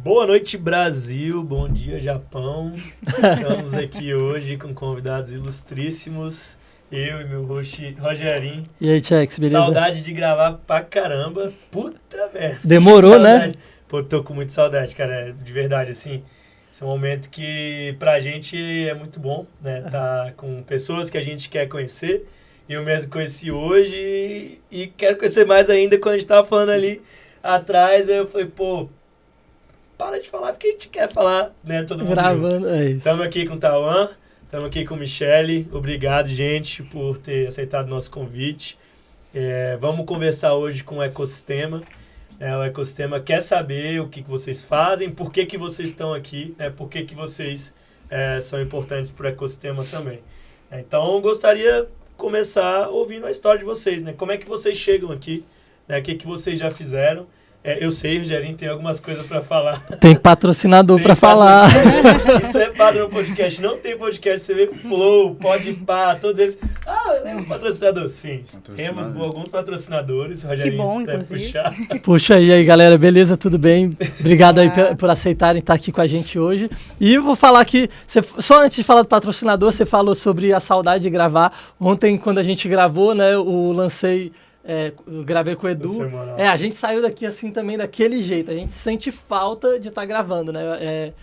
Boa noite, Brasil. Bom dia, Japão. Estamos aqui hoje com convidados ilustríssimos. Eu e meu host, Rogerinho. E aí, Chex, beleza? Saudade de gravar pra caramba. Puta merda. Demorou, né? Pô, tô com muita saudade, cara. De verdade, assim. Esse é um momento que pra gente é muito bom, né? Tá com pessoas que a gente quer conhecer. Eu mesmo conheci hoje e quero conhecer mais ainda. Quando a gente tava falando ali atrás, eu falei, pô, para de falar porque a gente quer falar, né? Todo mundo gravando, é isso. Estamos aqui com o Tauan, estamos aqui com o Michele. Obrigado, gente, por ter aceitado o nosso convite. Vamos conversar hoje com o ecossistema. O ecossistema quer saber o que vocês fazem, por que vocês estão aqui, né? Por que vocês são importantes para o ecossistema também. Então, eu gostaria de começar ouvindo a história de vocês, né? Como é que vocês chegam aqui, né? O que vocês já fizeram. Eu sei, Rogerinho, tem algumas coisas para falar. Tem patrocinador para falar. Isso é padrão podcast. Não tem podcast, você vê Flow, Podpah, todos esses. Patrocinador. Sim, temos alguns patrocinadores. Rogerinho, que bom, inclusive. Puxar. Puxa aí, galera. Beleza? Tudo bem? Obrigado aí por aceitarem estar aqui com a gente hoje. E eu vou falar aqui, só antes de falar do patrocinador, você falou sobre a saudade de gravar. Ontem, quando a gente gravou, né, eu lancei... eu gravei com o Edu. A gente saiu daqui assim também daquele jeito. A gente sente falta de estar gravando, né?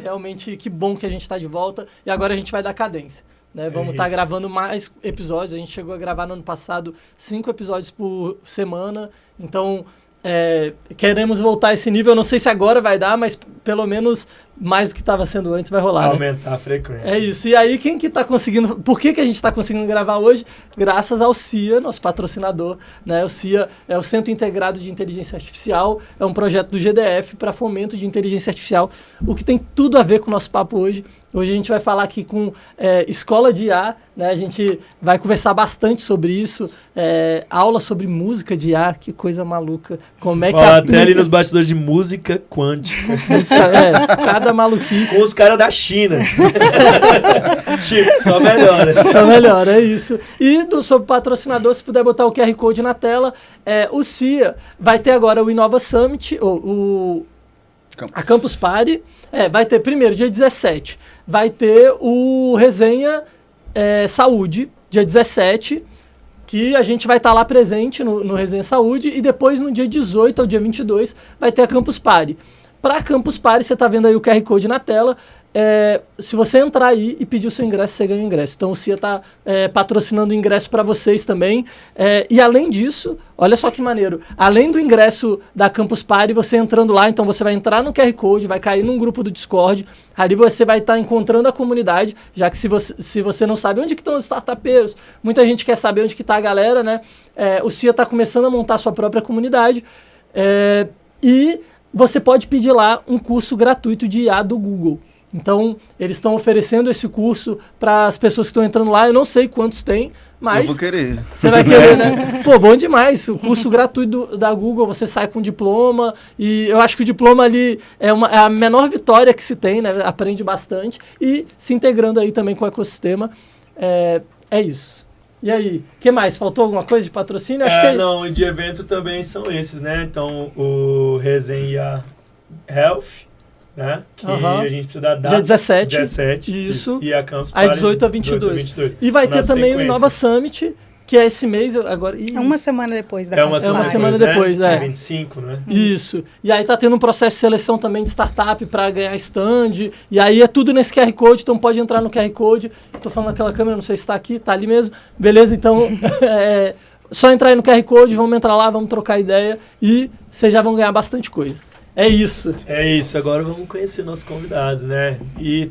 Realmente que bom que a gente está de volta. E agora a gente vai dar cadência, né? Vamos estar gravando mais episódios. A gente chegou a gravar no ano passado 5 episódios por semana. Então, queremos voltar a esse nível. Eu não sei se agora vai dar, mas pelo menos mais do que estava sendo antes vai rolar. Aumentar, né? A frequência. É isso. E aí, quem que tá conseguindo... Por que a gente está conseguindo gravar hoje? Graças ao CIA, nosso patrocinador, né? O CIA é o Centro Integrado de Inteligência Artificial, é um projeto do GDF para fomento de inteligência artificial, o que tem tudo a ver com o nosso papo hoje. Hoje a gente vai falar aqui com escola de IA, né? A gente vai conversar bastante sobre isso, aula sobre música de IA, que coisa maluca. Como é que até ali nos bastidores de música quântica. Cada maluquice. Com os caras da China. Tipo, só melhora. Só melhora, é isso. E sobre patrocinador, se puder botar o QR Code na tela, o CIA vai ter agora o Inova Summit, a Campus Party. Vai ter primeiro, dia 17. Vai ter o Resenha Saúde, dia 17, que a gente vai estar lá presente no Resenha Saúde. E depois, no dia 18 ao dia 22, vai ter a Campus Party. Para a Campus Party, você está vendo aí o QR Code na tela. Se você entrar aí e pedir o seu ingresso, você ganha o ingresso. Então, o CIA está patrocinando o ingresso para vocês também. E além disso, olha só que maneiro. Além do ingresso da Campus Party, você entrando lá, então você vai entrar no QR Code, vai cair num grupo do Discord. Ali você vai estar encontrando a comunidade, já que se você não sabe onde que estão os startupeiros, muita gente quer saber onde que está a galera, né? O CIA está começando a montar a sua própria comunidade. E você pode pedir lá um curso gratuito de IA do Google. Então, eles estão oferecendo esse curso para as pessoas que estão entrando lá. Eu não sei quantos tem, mas... Eu vou querer. Você vai querer, né? Pô, bom demais. O curso gratuito da Google, você sai com diploma. E eu acho que o diploma ali é a menor vitória que se tem, né? Aprende bastante. E se integrando aí também com o ecossistema. É isso. E aí, o que mais? Faltou alguma coisa de patrocínio? Acho que não, e de evento também são esses, né? Então, o Resenha Health, né? Que a gente precisa dar data. Dia 17. 17. Isso. E a Campus Aí Party 18 a 22. E vai ter também o Inova Summit, que é esse mês agora. É uma semana depois da Campus Party. É uma semana depois, né? 25, né? Isso. E aí tá tendo um processo de seleção também de startup para ganhar stand. E aí é tudo nesse QR Code, então pode entrar no QR Code. Tô falando naquela câmera, não sei se tá aqui, tá ali mesmo. Beleza? Então, só entrar aí no QR Code, vamos entrar lá, vamos trocar ideia e vocês já vão ganhar bastante coisa. É isso. É isso. Agora vamos conhecer nossos convidados, né? E,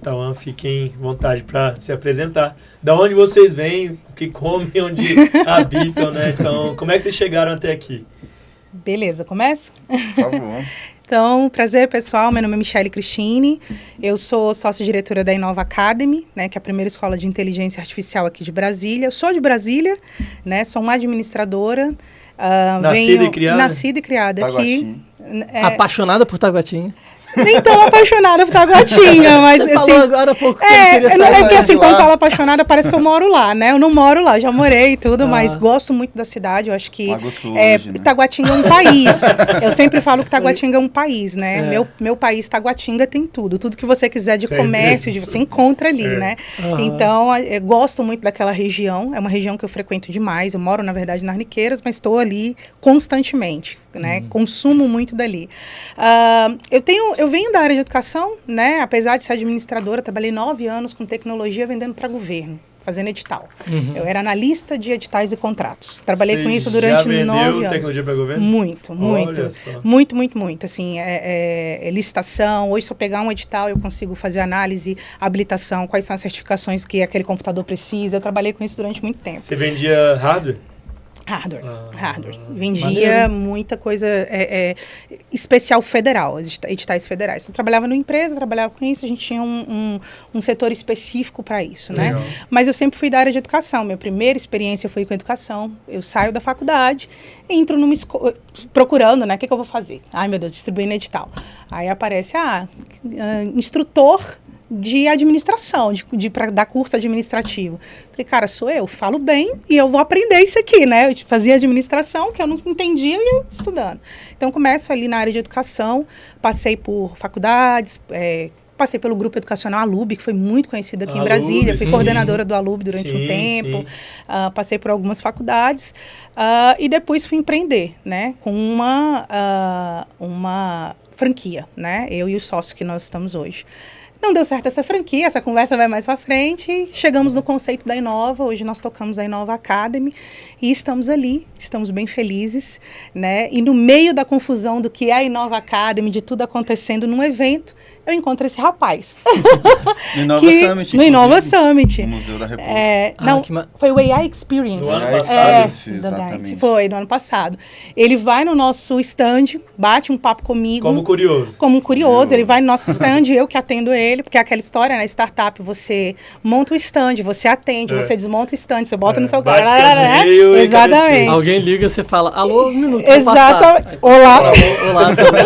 Tauan, fiquem à vontade para se apresentar. Da onde vocês vêm, o que comem, onde habitam, né? Então, como é que vocês chegaram até aqui? Beleza, começa? Por favor. Então, prazer, pessoal. Meu nome é Michele Cristine. Eu sou sócia-diretora da Inova Academy, né, que é a primeira escola de inteligência artificial aqui de Brasília. Eu sou de Brasília, né? Sou uma administradora. Nascida e criada? Nascida e criada aqui. Apaixonada por Taguatinga? nem tão apaixonada por Taguatinga, mas Você assim... falou agora há pouco que É, queria é sair. porque assim, de quando lá. falo apaixonada, parece que eu moro lá, né? Eu não moro lá, já morei e tudo, mas gosto muito da cidade. Eu acho que Lago Sul hoje, né? Taguatinga é um país. Eu sempre falo que Taguatinga é um país, né? É. Meu país, Taguatinga, tem tudo. Tudo que você quiser de Tem comércio, mesmo. você encontra ali, né? Aham. Então, eu gosto muito daquela região. É uma região que eu frequento demais. Eu moro, na verdade, nas Arniqueiras, mas estou ali constantemente, né? Consumo muito dali. Eu venho da área de educação, né? Apesar de ser administradora, trabalhei 9 anos com tecnologia vendendo para governo, fazendo edital. Eu era analista de editais e contratos. Trabalhei com isso durante 9 já anos. vendeu tecnologia para governo? Muito, muito. Olha só. Muito. Assim, licitação. Hoje, se eu pegar um edital, eu consigo fazer análise, habilitação, quais são as certificações que aquele computador precisa. Eu trabalhei com isso durante muito tempo. Você vendia hardware? Hardware. maneiro. Vendia muita coisa especial federal, editais federais. Então, eu trabalhava numa empresa, trabalhava com isso, a gente tinha um setor específico para isso, né? Legal. Mas eu sempre fui da área de educação. Minha primeira experiência foi com educação. Eu saio da faculdade, entro numa escola, procurando, né? O que eu vou fazer? Ai, meu Deus, distribuindo edital. Aí aparece, instrutor de administração, para dar curso administrativo. Falei, cara, sou eu, falo bem e eu vou aprender isso aqui, né? Eu fazia administração, que eu não entendia, e eu estudando. Então, começo ali na área de educação, passei por faculdades, passei pelo grupo educacional Alub, que foi muito conhecido aqui em Brasília, Alub, fui sim. coordenadora do Alub durante um Sim, tempo, sim. passei por algumas faculdades, e depois fui empreender, né? Com uma franquia, né? Eu e o sócio que nós estamos hoje. Não deu certo essa franquia, essa conversa vai mais para frente. Chegamos no conceito da Inova. Hoje nós tocamos a Inova Academy e estamos ali, estamos bem felizes, né? E no meio da confusão do que é a Inova Academy, de tudo acontecendo num evento, eu encontro esse rapaz. No Inova Summit, No Inova inclusive, Summit. no Museu da República. Foi o AI Experience. Do ano passado. Exatamente. Foi, no ano passado. Ele vai no nosso stand, bate um papo comigo. Como curioso. Como um curioso, ele vai no nosso stand, eu que atendo ele, porque é aquela história, né? Startup, você monta o stand, você atende, você desmonta o stand, você bota no seu bate carro. escanteio e Exatamente. cabeceio. Alguém liga, você fala, alô, um minuto, vou Exatamente. passar. Olá. Olá também.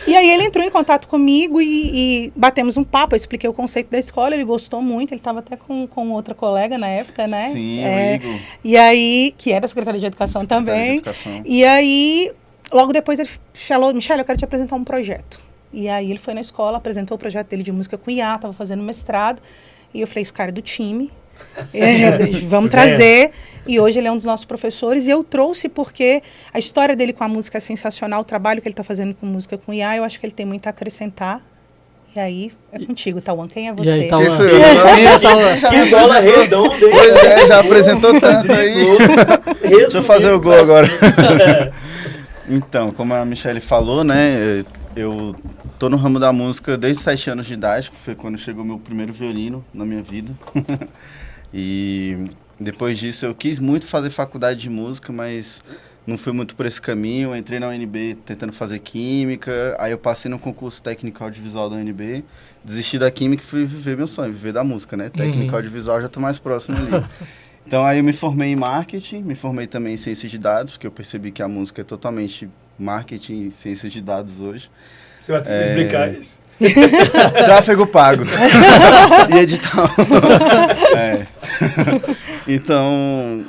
E aí ele entrou em contato comigo e batemos um papo, eu expliquei o conceito da escola, ele gostou muito, ele estava até com outra colega na época, né? Sim, o Igor. E aí, que era secretária de Educação Secretária de também. Educação. E aí, logo depois ele falou, Michele, eu quero te apresentar um projeto. E aí ele foi na escola, apresentou o projeto dele de música com IA, estava fazendo mestrado. E eu falei, esse cara é do time, vamos trazer. E hoje ele é um dos nossos professores. E eu trouxe porque a história dele com a música é sensacional, o trabalho que ele está fazendo com música com IA, eu acho que ele tem muito a acrescentar. E aí, é contigo, Tauan. Quem é você? E aí, Tauan? Isso, Quem é Tauan? Que bola redonda, hein? Pois é, já apresentou tanto aí. Deixa eu fazer o gol agora. Então, como a Michele falou, né, eu tô no ramo da música desde 7 anos de idade, que foi quando chegou meu primeiro violino na minha vida. E depois disso eu quis muito fazer faculdade de música, mas não fui muito por esse caminho. Eu entrei na UNB tentando fazer química, aí eu passei no concurso técnico audiovisual da UNB, desisti da química e fui viver meu sonho, viver da música, né? Técnico audiovisual já tô mais próximo ali. Então aí eu me formei em marketing, me formei também em ciências de dados, porque eu percebi que a música é totalmente marketing e ciências de dados hoje. Você vai ter que explicar isso. Tráfego pago e edital. Então,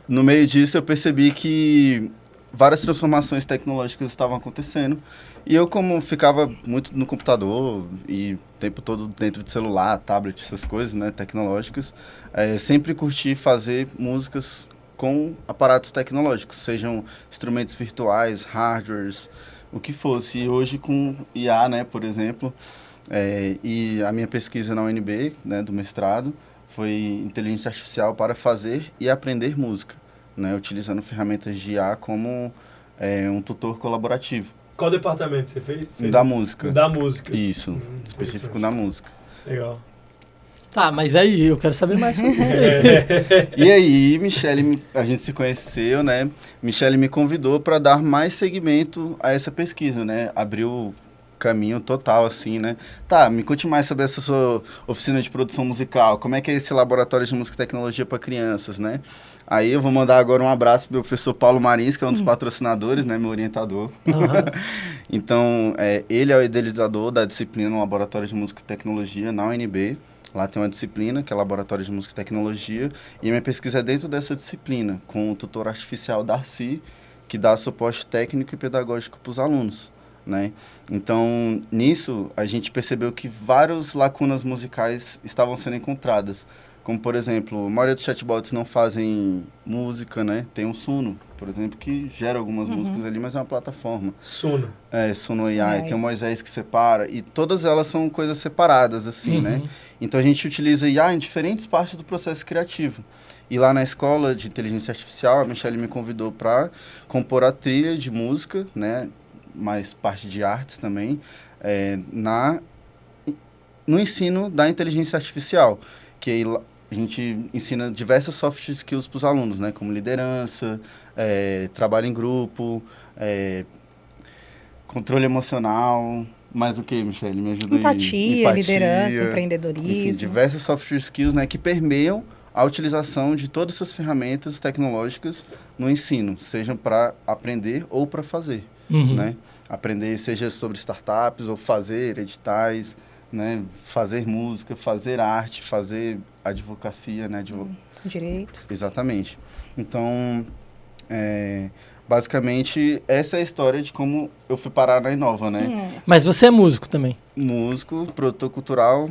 no meio disso eu percebi que várias transformações tecnológicas estavam acontecendo. E eu, como ficava muito no computador e o tempo todo dentro de celular, tablet, essas coisas, né, tecnológicas, sempre curti fazer músicas com aparatos tecnológicos, sejam instrumentos virtuais, hardwares, o que fosse. E hoje com IA, né, por exemplo, e a minha pesquisa na UNB, né, do mestrado, foi inteligência artificial para fazer e aprender música, né, utilizando ferramentas de IA como um tutor colaborativo. Qual departamento você fez? Da música. Da música. Isso, específico da música. Legal. Tá, mas aí, eu quero saber mais sobre isso aí. E aí, Michele, a gente se conheceu, né? Michele me convidou para dar mais seguimento a essa pesquisa, né? Abriu caminho total, assim, né? Tá, me conte mais sobre essa sua oficina de produção musical. Como é que é esse laboratório de música e tecnologia para crianças, né? Aí eu vou mandar agora um abraço pro meu professor Paulo Marins, que é um dos patrocinadores, né? Meu orientador. Então, ele é o idealizador da disciplina no Laboratório de Música e Tecnologia na UNB. Lá tem uma disciplina, que é Laboratório de Música e Tecnologia, e a minha pesquisa é dentro dessa disciplina, com o tutor artificial Darcy, que dá suporte técnico e pedagógico para os alunos, né? Então, nisso, a gente percebeu que várias lacunas musicais estavam sendo encontradas. Como, por exemplo, a maioria dos chatbots não fazem música, né? Tem um Suno, por exemplo, que gera algumas músicas ali, mas é uma plataforma. Suno. Suno AI. Tem o Moisés que separa, e todas elas são coisas separadas, assim, né? Então, a gente utiliza IA em diferentes partes do processo criativo. E lá na escola de inteligência artificial, a Michelle me convidou para compor a trilha de música, né? Mais parte de artes também, no ensino da inteligência artificial, que aí a gente ensina diversas soft skills para os alunos, né? Como liderança, trabalho em grupo, controle emocional, mais o que, Michelle? Me ajuda aí. Empatia, liderança, empreendedorismo. Enfim, diversas soft skills, né, que permeiam a utilização de todas essas ferramentas tecnológicas no ensino, seja para aprender ou para fazer, né? Aprender seja sobre startups ou fazer editais, né? Fazer música, fazer arte, fazer advocacia, né? Direito. Exatamente. Então, basicamente, essa é a história de como eu fui parar na Inova, né? Mas você é músico também? Músico, produtor cultural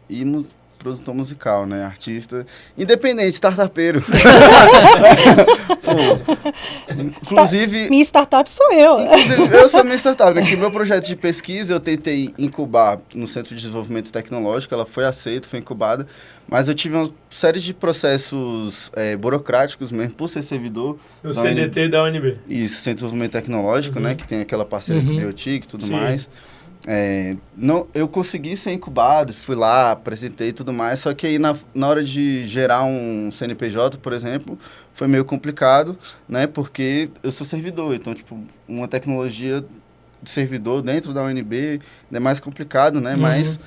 e produtor musical, né? Artista independente, startupeiro. Inclusive... Minha startup sou eu. Inclusive, eu sou minha startup, né? Que meu projeto de pesquisa eu tentei incubar no Centro de Desenvolvimento Tecnológico, ela foi aceita, foi incubada, mas eu tive uma série de processos burocráticos mesmo, por ser servidor. O CDT da UNB. Isso, Centro de Desenvolvimento Tecnológico, né? Que tem aquela parceria com o Biotic e tudo mais. Não, eu consegui ser incubado, fui lá, apresentei e tudo mais, só que aí na hora de gerar um CNPJ, por exemplo, foi meio complicado, né, porque eu sou servidor, então, tipo, uma tecnologia de servidor dentro da UNB é mais complicado, né, mas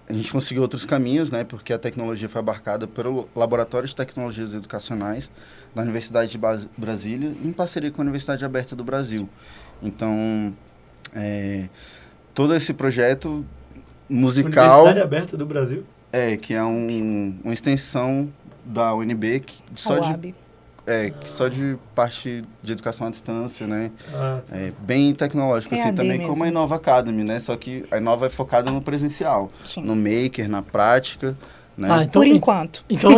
a gente conseguiu outros caminhos, né, porque a tecnologia foi abarcada pelo Laboratório de Tecnologias Educacionais da Universidade de Brasília, em parceria com a Universidade Aberta do Brasil. Então... todo esse projeto musical... Universidade Aberta do Brasil? Que é uma extensão da UNB, só de parte de educação à distância, né? Bem tecnológico, assim, também mesmo. Como a Inova Academy, né? Só que a Inova é focada no presencial, no maker, na prática, né? Então, por enquanto. Então,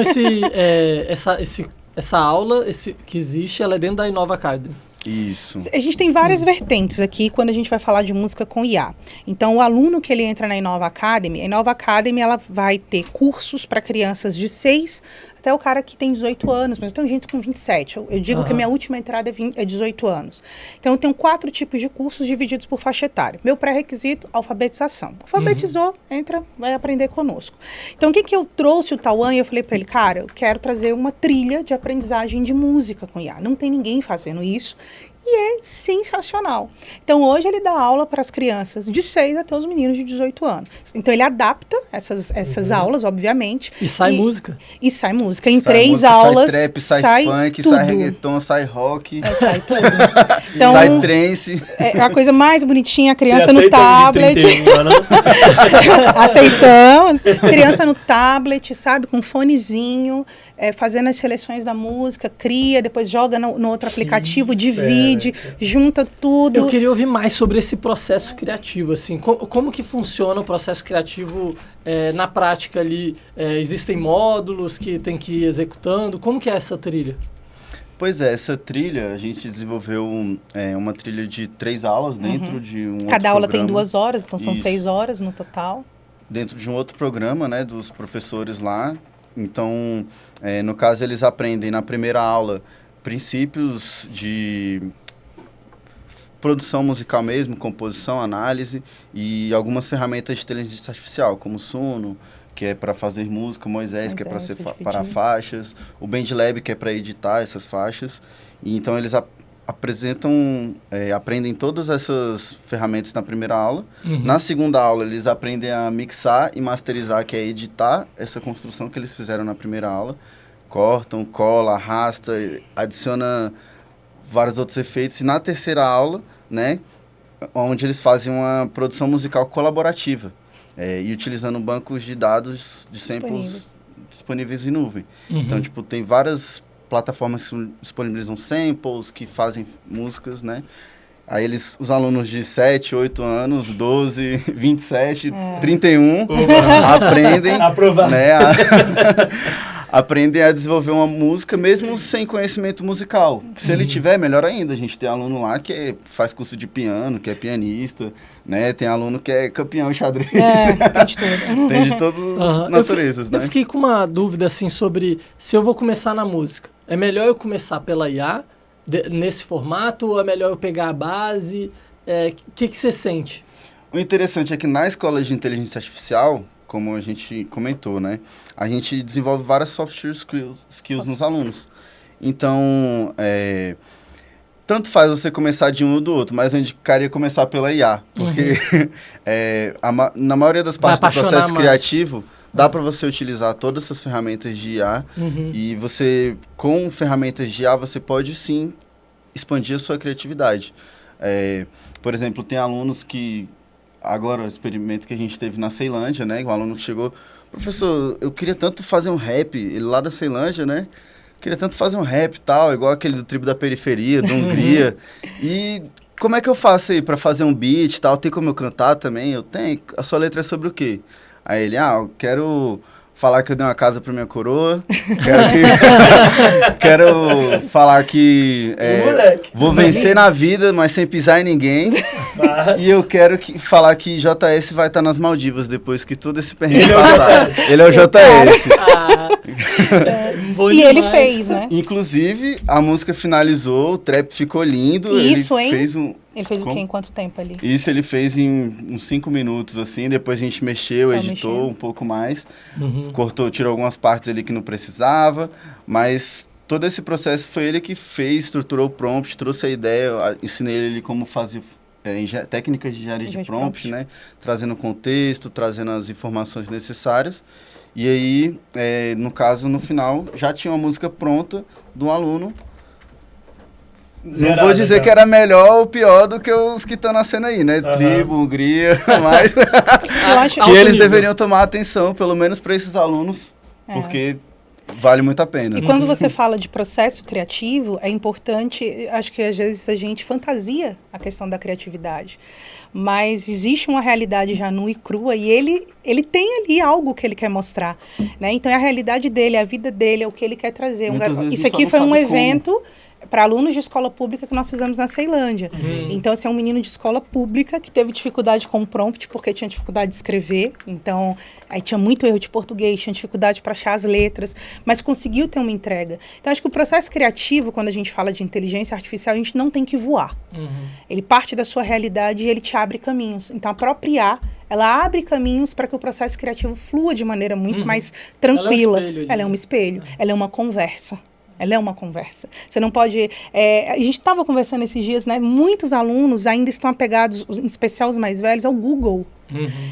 essa aula que existe, ela é dentro da Inova Academy. Isso. A gente tem várias vertentes aqui quando a gente vai falar de música com IA. Então, o aluno que ele entra na Inova Academy, a Inova Academy ela vai ter cursos para crianças de 6 até o cara que tem 18 anos, mas tem gente com 27. Eu digo que a minha última entrada é 18 anos. Então, eu tenho 4 tipos de cursos divididos por faixa etária. Meu pré-requisito, alfabetização. Alfabetizou, entra, vai aprender conosco. Então, o que eu trouxe o Tauan e eu falei para ele, cara, eu quero trazer uma trilha de aprendizagem de música com IA. Não tem ninguém fazendo isso. E é sensacional. Então, hoje ele dá aula para as crianças de 6 até os meninos de 18 anos. Então, ele adapta essas aulas, obviamente. E sai música. E sai música. Em 3 aulas, sai trap, sai funk, tudo. sai reggaeton, sai rock. Sai tudo. Então, sai trance. É a coisa mais bonitinha, a criança no tablet. Aceitamos. Criança no tablet, sabe? Com um fonezinho, fazendo as seleções da música, cria, depois joga no outro aplicativo, divide, junta tudo. Eu queria ouvir mais sobre esse processo criativo, assim, como que funciona o processo criativo na prática ali? Existem módulos que tem que ir executando? Como que é essa trilha? Pois é, essa trilha, a gente desenvolveu uma trilha de 3 aulas dentro de um outro programa. Cada aula tem 2 horas, então são 6 horas no total. Dentro de um outro programa, né, dos professores lá. Então, no caso, eles aprendem na primeira aula princípios de produção musical mesmo, composição, análise e algumas ferramentas de inteligência artificial, como o Suno, que é para fazer música, Moisés, que é para faixas, o BandLab, que é para editar essas faixas. E então, eles aprendem todas essas ferramentas na primeira aula. Na segunda aula, eles aprendem a mixar e masterizar, que é editar essa construção que eles fizeram na primeira aula. Cortam, cola, arrasta, adiciona vários outros efeitos. E na terceira aula, né, onde eles fazem uma produção musical colaborativa, e utilizando bancos de dados de samples disponíveis em nuvem. Então, tipo, tem várias plataformas que disponibilizam samples, que fazem músicas, né? Aí os alunos de 7, 8 anos, 12, 27, 31, aprendem, né, aprendem a desenvolver uma música mesmo sem conhecimento musical. Se ele tiver, melhor ainda. A gente tem aluno lá que faz curso de piano, que é pianista, né? Tem aluno que é campeão em xadrez. Tem de tudo. Tem de todas as naturezas, né? Eu fiquei com uma dúvida, assim, sobre se eu vou começar na música. É melhor eu começar pela IA, nesse formato, ou é melhor eu pegar a base? O que você sente? O interessante é que na escola de inteligência artificial, como a gente comentou, né? A gente desenvolve várias soft skills nos alunos. Então, tanto faz você começar de um ou do outro, mas eu indicaria começar pela IA. Porque na maioria das partes do processo criativo, dá para você utilizar todas essas ferramentas de IA. E você, com ferramentas de IA, você pode sim expandir a sua criatividade. Por exemplo, tem alunos que... Agora, o experimento que a gente teve na Ceilândia, né? Um aluno que chegou... Professor, eu queria tanto fazer um rap, ele lá da Ceilândia, né? Queria tanto fazer um rap e tal, igual aquele do Tribo da Periferia, da Hungria. E como é que eu faço aí para fazer um beat e tal? Tem como eu cantar também? Eu tenho. A sua letra é sobre o quê? Aí ele, eu quero falar que eu dei uma casa pra minha coroa. Quero falar que vou vencer na vida, mas sem pisar em ninguém. E eu quero falar que JS vai estar nas Maldivas depois que todo esse perrengue passar. Ele é o JS. E ele fez, né? Inclusive, a música finalizou, o trap ficou lindo. Isso, ele fez Ele fez o quê? Em quanto tempo ali? Isso ele fez em uns 5 minutos, assim. Depois a gente editou um pouco mais. Cortou, tirou algumas partes ali que não precisava. Mas todo esse processo foi ele que fez, estruturou o prompt, trouxe a ideia. Ensinei ele como fazer técnicas de engenharia de prompt, né? Trazendo contexto, trazendo as informações necessárias. E aí, no caso, no final, já tinha uma música pronta do aluno. Não vou dizer que era melhor ou pior do que os que estão na cena aí, né? Tribo, Hungria, mas eu acho que eles deveriam tomar atenção, pelo menos para esses alunos, porque vale muito a pena. E quando você fala de processo criativo, é importante, acho que às vezes a gente fantasia a questão da criatividade, mas existe uma realidade já nua e crua e ele tem ali algo que ele quer mostrar, né? Então é a realidade dele, a vida dele, é o que ele quer trazer. Isso aqui foi um evento para alunos de escola pública que nós fizemos na Ceilândia. Então, esse é um menino de escola pública que teve dificuldade com o prompt porque tinha dificuldade de escrever. Então, aí tinha muito erro de português, tinha dificuldade para achar as letras, mas conseguiu ter uma entrega. Então, acho que o processo criativo, quando a gente fala de inteligência artificial, a gente não tem que voar. Ele parte da sua realidade e ele te abre caminhos. Então, a própria IA, ela abre caminhos para que o processo criativo flua de maneira muito mais tranquila. Ela é um espelho, ela é uma conversa. Ela é uma conversa. Você não pode... a gente estava conversando esses dias, né? Muitos alunos ainda estão apegados, em especial os mais velhos, ao Google.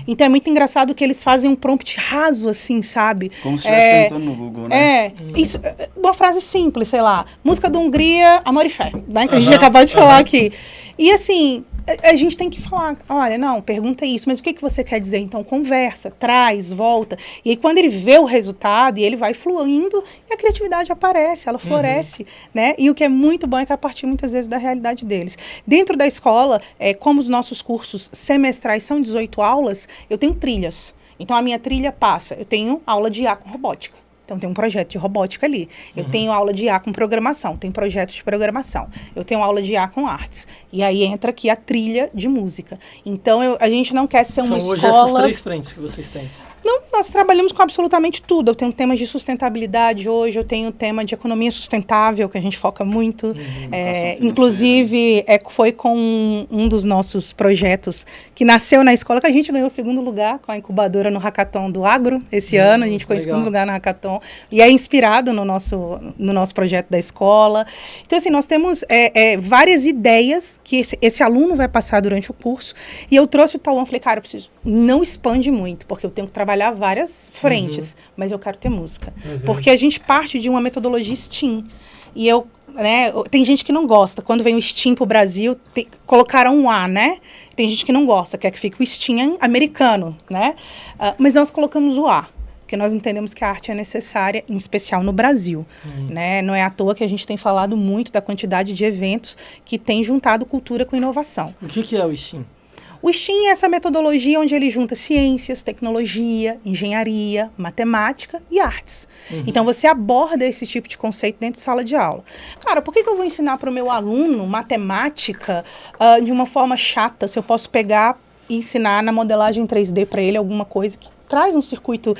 Então, é muito engraçado que eles fazem um prompt raso, assim, sabe? Como se estivesse tentando no Google, né? Isso, uma frase simples, sei lá. Música da Hungria, Amor e Fé, né? Que a gente acabou de falar aqui. E, assim... A gente tem que falar, olha, não, pergunta isso, mas o que você quer dizer? Então, conversa, traz, volta. E aí, quando ele vê o resultado, e ele vai fluindo, e a criatividade aparece, ela floresce, né? E o que é muito bom é que a partir, muitas vezes, da realidade deles. Dentro da escola, como os nossos cursos semestrais são 18 aulas, eu tenho trilhas. Então, a minha trilha passa, eu tenho aula de IA com robótica. Então, tem um projeto de robótica ali. Eu tenho aula de IA com programação, tem projetos de programação. Eu tenho aula de IA com artes. E aí entra aqui a trilha de música. Então, a gente não quer ser uma escola... São hoje essas 3 frentes que vocês têm. Não, nós trabalhamos com absolutamente tudo. Eu tenho temas de sustentabilidade hoje, eu tenho tema de economia sustentável, que a gente foca muito. Inclusive, foi com um dos nossos projetos que nasceu na escola, que a gente ganhou o 2º lugar com a incubadora no Hackathon do Agro. Esse ano, a gente ficou em 2º lugar no Hackathon. E é inspirado no nosso projeto da escola. Então, assim, nós temos várias ideias que esse aluno vai passar durante o curso. E eu trouxe o Tauan, falei, cara, eu preciso, não expande muito, porque eu tenho que trabalhar várias frentes, mas eu quero ter música. Porque a gente parte de uma metodologia STEAM. E tem gente que não gosta. Quando vem o STEAM pro Brasil, colocaram um A, né? Tem gente que não gosta, quer que fique o STEAM americano, né? Mas nós colocamos o A, porque nós entendemos que a arte é necessária, em especial no Brasil, né? Não é à toa que a gente tem falado muito da quantidade de eventos que tem juntado cultura com inovação. O que é o STEAM? O STEAM é essa metodologia onde ele junta ciências, tecnologia, engenharia, matemática e artes. Então, você aborda esse tipo de conceito dentro de sala de aula. Cara, por que eu vou ensinar para o meu aluno matemática de uma forma chata, se eu posso pegar e ensinar na modelagem 3D para ele alguma coisa que traz um circuito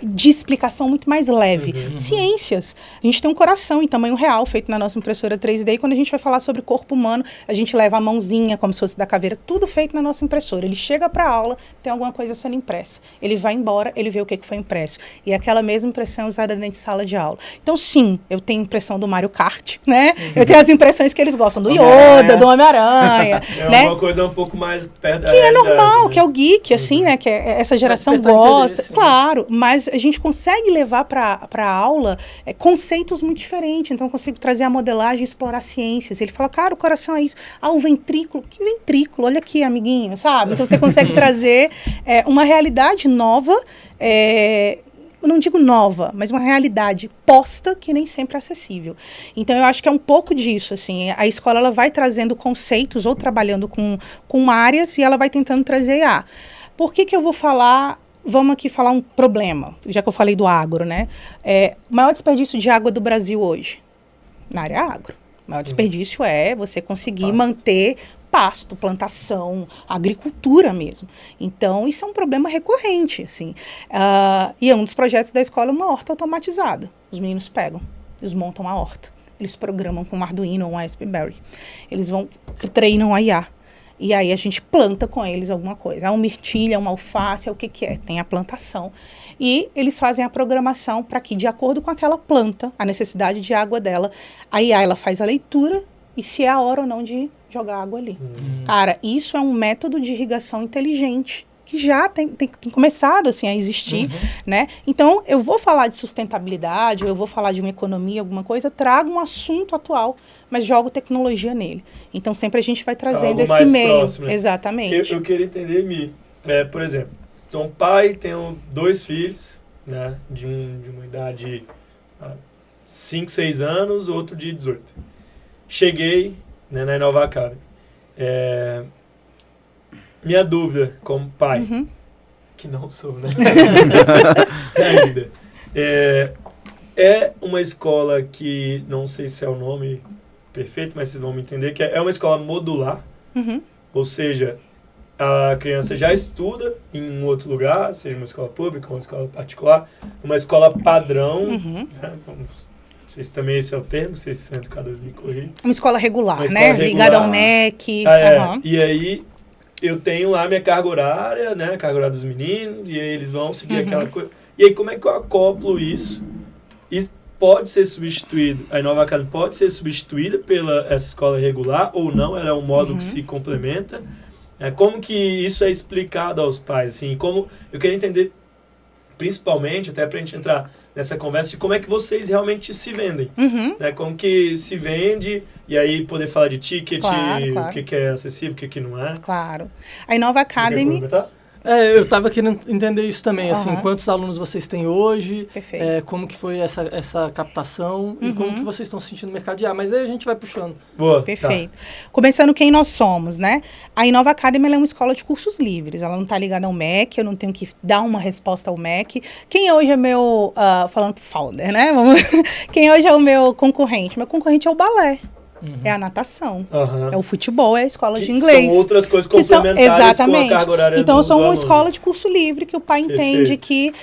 de explicação muito mais leve. Ciências. A gente tem um coração em tamanho real feito na nossa impressora 3D e quando a gente vai falar sobre corpo humano, a gente leva a mãozinha como se fosse da caveira, tudo feito na nossa impressora. Ele chega para a aula, tem alguma coisa sendo impressa. Ele vai embora, ele vê o que foi impresso. E aquela mesma impressão é usada dentro de sala de aula. Então, sim, eu tenho impressão do Mario Kart, né? Eu tenho as impressões que eles gostam, do Yoda, do Homem-Aranha. Uma coisa um pouco mais perto da realidade, é normal, né? Que é o geek, assim, né? Que essa geração gosta, claro, mas a gente consegue levar para a aula conceitos muito diferentes. Então, eu consigo trazer a modelagem e explorar ciências. Ele fala, cara, o coração é isso. O ventrículo, que ventrículo? Olha aqui, amiguinho, sabe? Então, você consegue trazer uma realidade nova, eu não digo nova, mas uma realidade posta que nem sempre é acessível. Então, eu acho que é um pouco disso, assim. A escola, ela vai trazendo conceitos ou trabalhando com áreas e ela vai tentando trazer Por que eu vou falar... Vamos aqui falar um problema, já que eu falei do agro, né? O maior desperdício de água do Brasil hoje, na área agro. O maior desperdício é você conseguir manter pasto, plantação, agricultura mesmo. Então, isso é um problema recorrente, assim. E um dos projetos da escola é uma horta automatizada. Os meninos pegam, eles montam a horta. Eles programam com um Arduino ou um Raspberry. Eles treinam a IA. E aí a gente planta com eles alguma coisa. Uma mirtilha, uma alface, o que é? Tem a plantação. E eles fazem a programação para que, de acordo com aquela planta, a necessidade de água dela, a IA ela faz a leitura e se é a hora ou não de jogar água ali. Cara, isso é um método de irrigação inteligente que já tem começado assim, a existir, né? Então, eu vou falar de sustentabilidade, ou eu vou falar de uma economia, alguma coisa, trago um assunto atual, mas jogo tecnologia nele. Então, sempre a gente vai trazendo esse meio. Próximo, né? Exatamente. Eu queria entender, Mi, por exemplo, sou um pai, tenho 2 filhos, né, de uma idade 5, 6 anos, outro de 18. Cheguei, né, na Inova Academy. Minha dúvida como pai, que não sou, né? Ainda. É uma escola que, não sei se é o nome perfeito, mas vocês vão me entender, que é uma escola modular, ou seja, a criança já estuda em um outro lugar, seja uma escola pública, uma escola particular, uma escola padrão, né? Não sei se também esse é o termo, se esse educadores me corrigem. Uma escola regular, né? Ligada ao MEC. E aí, eu tenho lá minha carga horária, né? A carga horária dos meninos, e aí eles vão seguir aquela coisa. E aí, como é que eu acoplo isso? Isso pode ser substituído, a Inova Academy pode ser substituída pela essa escola regular ou não? Ela é um módulo que se complementa. Como que isso é explicado aos pais? Assim, como eu queria entender, principalmente, até pra gente entrar nessa conversa, de como é que vocês realmente se vendem. Né? Como que se vende, e aí poder falar de ticket, claro. O que é acessível, o que não é. Claro. A Inova Academy... eu estava querendo entender isso também, assim, quantos alunos vocês têm hoje, como que foi essa captação e como que vocês estão se sentindo no mercado de ar, mas aí a gente vai puxando. Boa, perfeito. Tá. Começando quem nós somos, né? A Inova Academy é uma escola de cursos livres, ela não está ligada ao MEC, eu não tenho que dar uma resposta ao MEC. Quem hoje é meu, falando pro founder, né? Quem hoje é o meu concorrente? Meu concorrente é o balé. é a natação, Aham. é o futebol, é a escola de Que inglês. São outras coisas Que são- complementares com a carga horária Então, do eu sou uma aluno. escola de curso livre que o pai entende Perfeito. que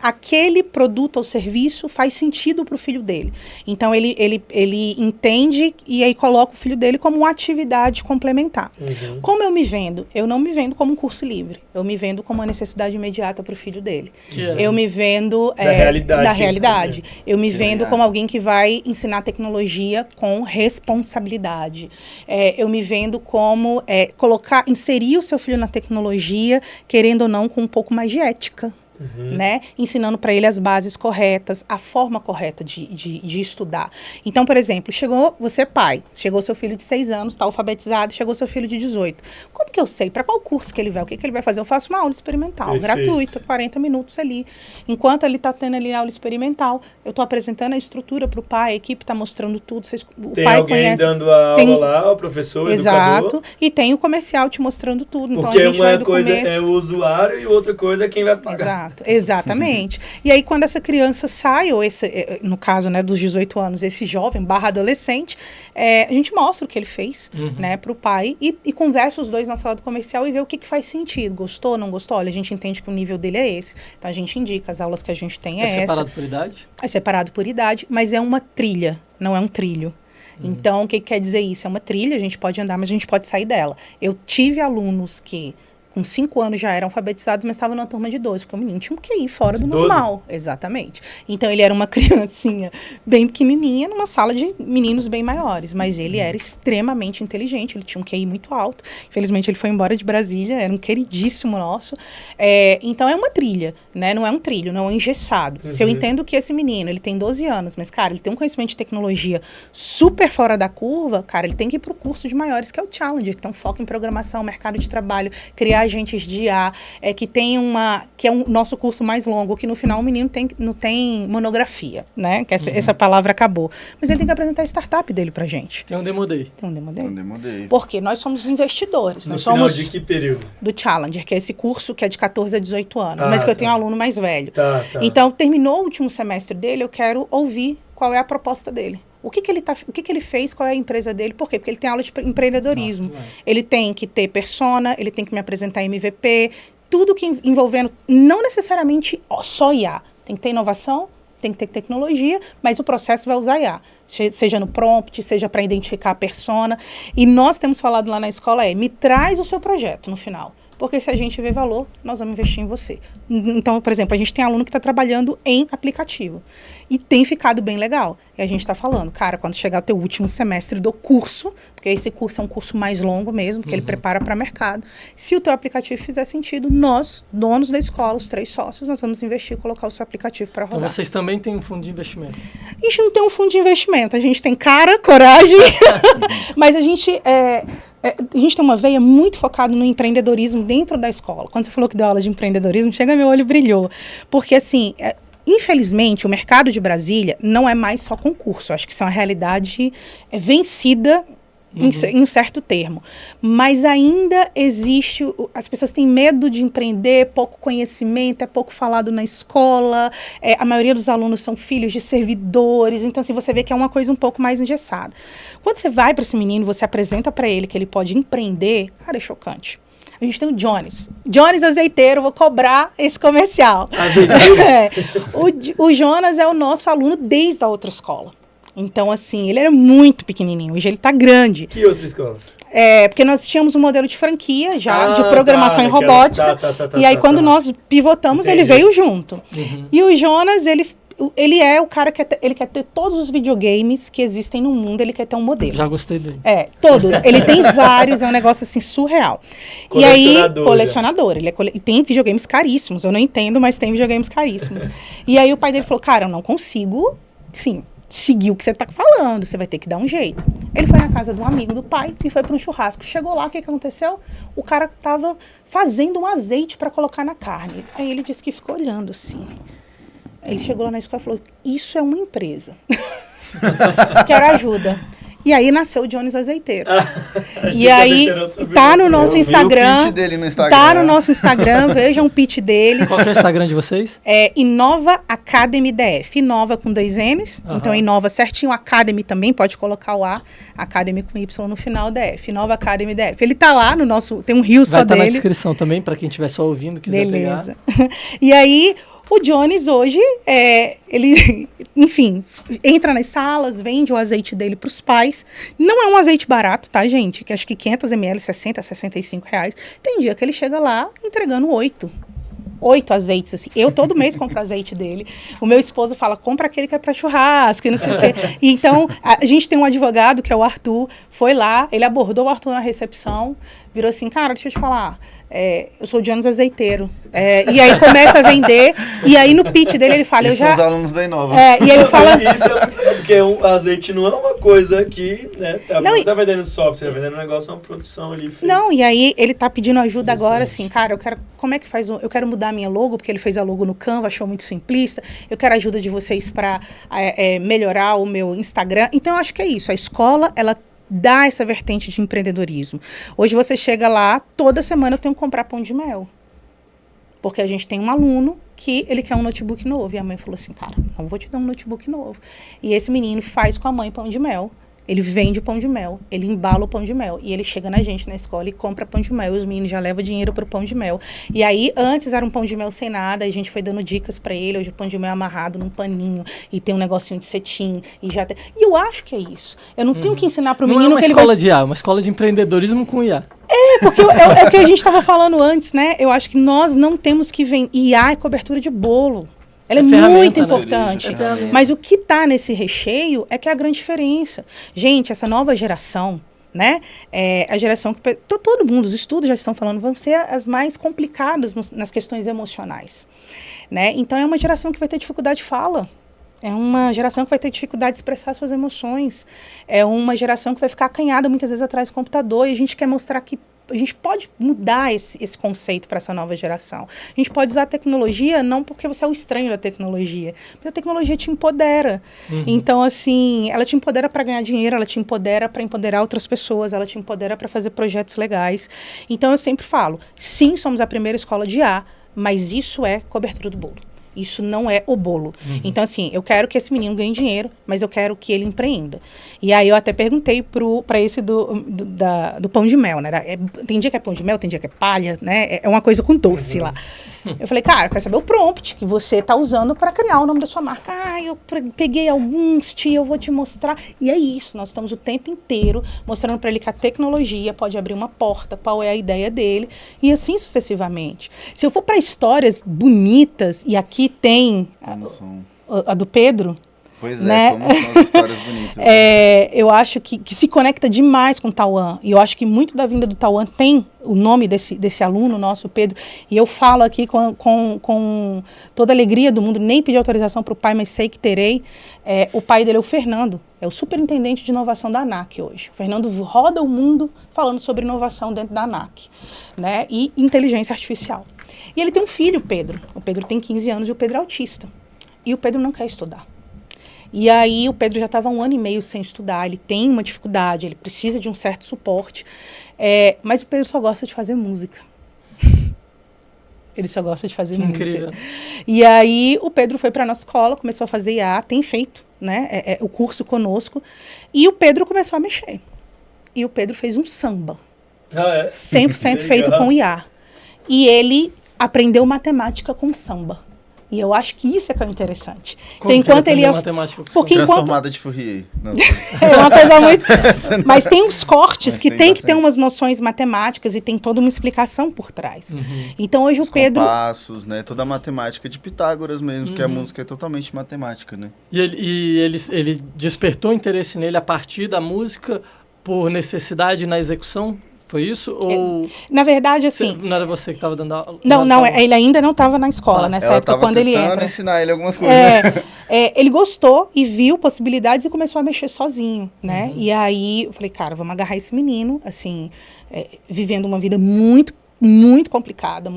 aquele produto ou serviço faz sentido para o filho dele. Então, ele entende e aí coloca o filho dele como uma atividade complementar. Uhum. Como eu me vendo? Eu não me vendo como um curso livre. Eu me vendo como uma necessidade imediata para o filho dele. Que é. Eu me vendo Da realidade da que eles realidade. Eu me Que vendo legal. como alguém que vai ensinar tecnologia com responsabilidade. Eu me vendo como inserir o seu filho na tecnologia, querendo ou não, com um pouco mais de ética. Né? Ensinando para ele as bases corretas, a forma correta de estudar. Então, por exemplo, você é pai, chegou seu filho de 6 anos, está alfabetizado, chegou seu filho de 18. Como que eu sei? Para qual curso que ele vai? O que ele vai fazer? Eu faço uma aula experimental, Perfeito. gratuita, 40 minutos ali. Enquanto ele está tendo ali a aula experimental, eu estou apresentando a estrutura para o pai, a equipe está mostrando tudo. O Tem pai alguém conhece. dando a Tem- aula lá, o professor, o Exato. educador. E tem o comercial te mostrando tudo. Então, Porque a gente vai uma do coisa começo. é o usuário e outra coisa é quem vai pagar. Exato, exatamente. E aí, quando essa criança sai, ou no caso, né, dos 18 anos, esse jovem / adolescente, a gente mostra o que ele fez, né, para o pai e conversa os dois na sala do comercial e vê o que faz sentido. Gostou, não gostou? Olha, a gente entende que o nível dele é esse. Então, a gente indica, as aulas que a gente tem É essa. separado por idade? É separado por idade, mas é uma trilha, não é um trilho. Então, o que quer dizer isso? É uma trilha, a gente pode andar, mas a gente pode sair dela. Eu tive alunos que com 5 anos já eram alfabetizados, mas estavam na turma de 12, porque o menino tinha um QI fora do 12? normal. Exatamente. Então, ele era uma criancinha bem pequenininha numa sala de meninos bem maiores, mas ele era extremamente inteligente, ele tinha um QI muito alto. Infelizmente, ele foi embora de Brasília, era um queridíssimo nosso. Então, é uma trilha, né? Não é um trilho, não é um engessado. Se eu entendo que esse menino, ele tem 12 anos, mas, cara, ele tem um conhecimento de tecnologia super fora da curva, cara, ele tem que ir para o curso de maiores, que é o Challenger, que tem um foco em programação, mercado de trabalho, criar agentes de IA, que é o nosso curso mais longo, que no final o menino não tem monografia, né? Que essa palavra acabou. Mas ele tem que apresentar a startup dele pra gente. Tem um Demo Day. Tem um demo dele? Não demorei. Porque nós somos investidores. No Nós final somos de que período? do Challenger, que é esse curso que é de 14 a 18 anos, Ah, mas que eu tá. tenho um aluno mais velho. Tá. Então, terminou o último semestre dele, eu quero ouvir qual é a proposta dele. O que ele fez, qual é a empresa dele, por quê? Porque ele tem aula de empreendedorismo. Nossa, Ele tem que ter persona, ele tem que me apresentar MVP, tudo que envolvendo, não necessariamente só IA. Tem que ter inovação, tem que ter tecnologia, mas o processo vai usar IA. Seja no prompt, seja para identificar a persona. E nós temos falado lá na escola, me traz o seu projeto no final. Porque se a gente vê valor, nós vamos investir em você. Então, por exemplo, a gente tem aluno que está trabalhando em aplicativo. E tem ficado bem legal. E a gente está falando, cara, quando chegar o teu último semestre do curso, porque esse curso é um curso mais longo mesmo, porque ele prepara para mercado. Se o teu aplicativo fizer sentido, nós, donos da escola, os 3 sócios, nós vamos investir e colocar o seu aplicativo para rodar. Então vocês também têm um fundo de investimento. A gente não tem um fundo de investimento, a gente tem cara, coragem, mas a gente tem uma veia muito focada no empreendedorismo dentro da escola. Quando você falou que deu aula de empreendedorismo, meu olho brilhou. Porque, assim, infelizmente, o mercado de Brasília não é mais só concurso. Acho que isso é uma realidade vencida em um certo termo. Mas ainda existe, as pessoas têm medo de empreender, pouco conhecimento, é pouco falado na escola, a maioria dos alunos são filhos de servidores, então assim, você vê que é uma coisa um pouco mais engessada. Quando você vai para esse menino, você apresenta para ele que ele pode empreender, cara, é chocante. A gente tem o Jones Azeiteiro, vou cobrar esse comercial. O Jonas é o nosso aluno desde a outra escola. Então, assim, ele era muito pequenininho. Hoje ele tá grande. Que outra escola? Porque nós tínhamos um modelo de franquia já, de programação em robótica. E aí, quando nós pivotamos, ele veio junto. E o Jonas, ele é o cara que ele quer ter todos os videogames que existem no mundo, ele quer ter um modelo. Já gostei dele. Todos. Ele tem vários, é um negócio assim surreal. E aí, colecionador. E tem videogames caríssimos, eu não entendo, mas tem videogames caríssimos. E aí o pai dele falou, cara, eu não consigo, sim, seguir o que você tá falando, você vai ter que dar um jeito. Ele foi na casa de um amigo do pai e foi para um churrasco. Chegou lá, o que aconteceu? O cara tava fazendo um azeite para colocar na carne. Aí ele disse que ficou olhando assim. Aí ele chegou lá na escola e falou, isso é uma empresa. Quero ajuda. E aí nasceu o Jones Azeiteiro. E Dica aí Azeiteiro subiu. tá no nosso Eu vi o Instagram. pitch dele no Instagram. Tá no nosso Instagram, vejam o pitch dele. Qual que é o Instagram de vocês? É Inova Academy DF. Inova com 2 N's. Aham. Então, Inova certinho. Academy também, pode colocar o A. Academy com Y no final, DF. Inova Academy DF. Ele tá lá no nosso... Tem um rio só Vai estar na dele. descrição também, para quem estiver só ouvindo, quiser Beleza. pegar. E aí, o Jones hoje, ele, enfim, entra nas salas, vende o azeite dele para os pais. Não é um azeite barato, tá, gente? Que acho que 500 ml, 60, 65 reais. Tem dia que ele chega lá entregando 8 azeites, assim. Eu todo mês compro azeite dele. O meu esposo fala, compra aquele que é para churrasco e não sei o quê. E então, a gente tem um advogado, que é o Arthur, foi lá, ele abordou o Arthur na recepção, virou assim, cara, deixa eu te falar, eu sou o Jones Azeiteiro. E aí começa a vender, e aí no pitch dele ele fala, Esses eu já... são os alunos da Inova. E ele fala... Isso é porque o azeite não é uma coisa que, né, não tá vendendo software, tá vendendo um negócio, uma produção ali. Feita. Não, e aí ele tá pedindo ajuda agora, assim, cara, como é que faz eu quero mudar a minha logo, porque ele fez a logo no Canva, achou muito simplista, eu quero a ajuda de vocês para melhorar o meu Instagram. Então, eu acho que é isso, a escola, ela dá essa vertente de empreendedorismo. Hoje você chega lá, toda semana eu tenho que comprar pão de mel. Porque a gente tem um aluno que ele quer um notebook novo. E a mãe falou assim, cara, não vou te dar um notebook novo. E esse menino faz com a mãe pão de mel. Ele vende pão de mel, ele embala o pão de mel. E ele chega na gente na escola e compra pão de mel. E os meninos já levam dinheiro pro pão de mel. E aí, antes era um pão de mel sem nada. A gente foi dando dicas para ele. Hoje o pão de mel é amarrado num paninho. E tem um negocinho de cetim. E eu acho que é isso. Eu não tenho que ensinar pro menino que ele vai... Não é uma escola de IA, é uma escola de empreendedorismo com IA. Porque é o que a gente estava falando antes, né? Eu acho que nós não temos que vender... IA é cobertura de bolo. Ela é muito importante. Mas o que está nesse recheio é que é a grande diferença. Gente, essa nova geração, né? A geração que... Todo mundo, os estudos já estão falando, vão ser as mais complicadas nas questões emocionais. Né? Então, é uma geração que vai ter dificuldade de fala. É uma geração que vai ter dificuldade de expressar suas emoções. É uma geração que vai ficar acanhada muitas vezes atrás do computador. E a gente quer mostrar que a gente pode mudar esse conceito para essa nova geração. A gente pode usar a tecnologia não porque você é o estranho da tecnologia, mas a tecnologia te empodera. Então, assim, ela te empodera para ganhar dinheiro, ela te empodera para empoderar outras pessoas, ela te empodera para fazer projetos legais. Então, eu sempre falo, sim, somos a primeira escola de IA, mas isso é cobertura do bolo. Isso não é o bolo. Então, assim, eu quero que esse menino ganhe dinheiro, mas eu quero que ele empreenda. E aí eu até perguntei para esse do pão de mel, né? Tem dia que é pão de mel, tem dia que é palha, né? É uma coisa com doce lá. Eu falei, cara, eu quero saber o prompt que você está usando para criar o nome da sua marca. Eu peguei alguns, tia, eu vou te mostrar. E é isso, nós estamos o tempo inteiro mostrando para ele que a tecnologia pode abrir uma porta, qual é a ideia dele, e assim sucessivamente. Se eu for para histórias bonitas, e aqui tem a do Pedro... Pois né? Como são as histórias bonitas. Eu acho que se conecta demais com o Tauan. E eu acho que muito da vinda do Tauan tem o nome desse aluno nosso, Pedro. E eu falo aqui com toda a alegria do mundo, nem pedi autorização para o pai, mas sei que terei. O pai dele é o Fernando, é o superintendente de inovação da ANAC hoje. O Fernando roda o mundo falando sobre inovação dentro da ANAC, né? E inteligência artificial. E ele tem um filho, o Pedro. O Pedro tem 15 anos e o Pedro é autista. E o Pedro não quer estudar. E aí o Pedro já estava 1 ano e meio sem estudar, ele tem uma dificuldade, ele precisa de um certo suporte, mas o Pedro só gosta de fazer música. Ele só gosta de fazer música. Incrível. E aí o Pedro foi para a nossa escola, começou a fazer IA, tem feito, né, o curso conosco, e o Pedro começou a mexer. E o Pedro fez um samba, 100% feito com IA. E ele aprendeu matemática com samba. E eu acho que isso é que é interessante. Como enquanto ele porque transformada de Fourier. É uma coisa muito... Mas tem uns cortes que tem que ter umas noções matemáticas e tem toda uma explicação por trás. Então hoje o Pedro... Compassos, né? Toda a matemática de Pitágoras mesmo, porque a música é totalmente matemática, né? E ele despertou interesse nele a partir da música por necessidade na execução? Foi isso? Ou... Na verdade, assim... Não era você que estava dando aula? Não, ele ainda não estava na escola nessa época, quando ele entra. Ela estava ensinar ele algumas coisas. Ele gostou e viu possibilidades e começou a mexer sozinho, né? E aí, eu falei, cara, vamos agarrar esse menino, assim, vivendo uma vida muito complicada,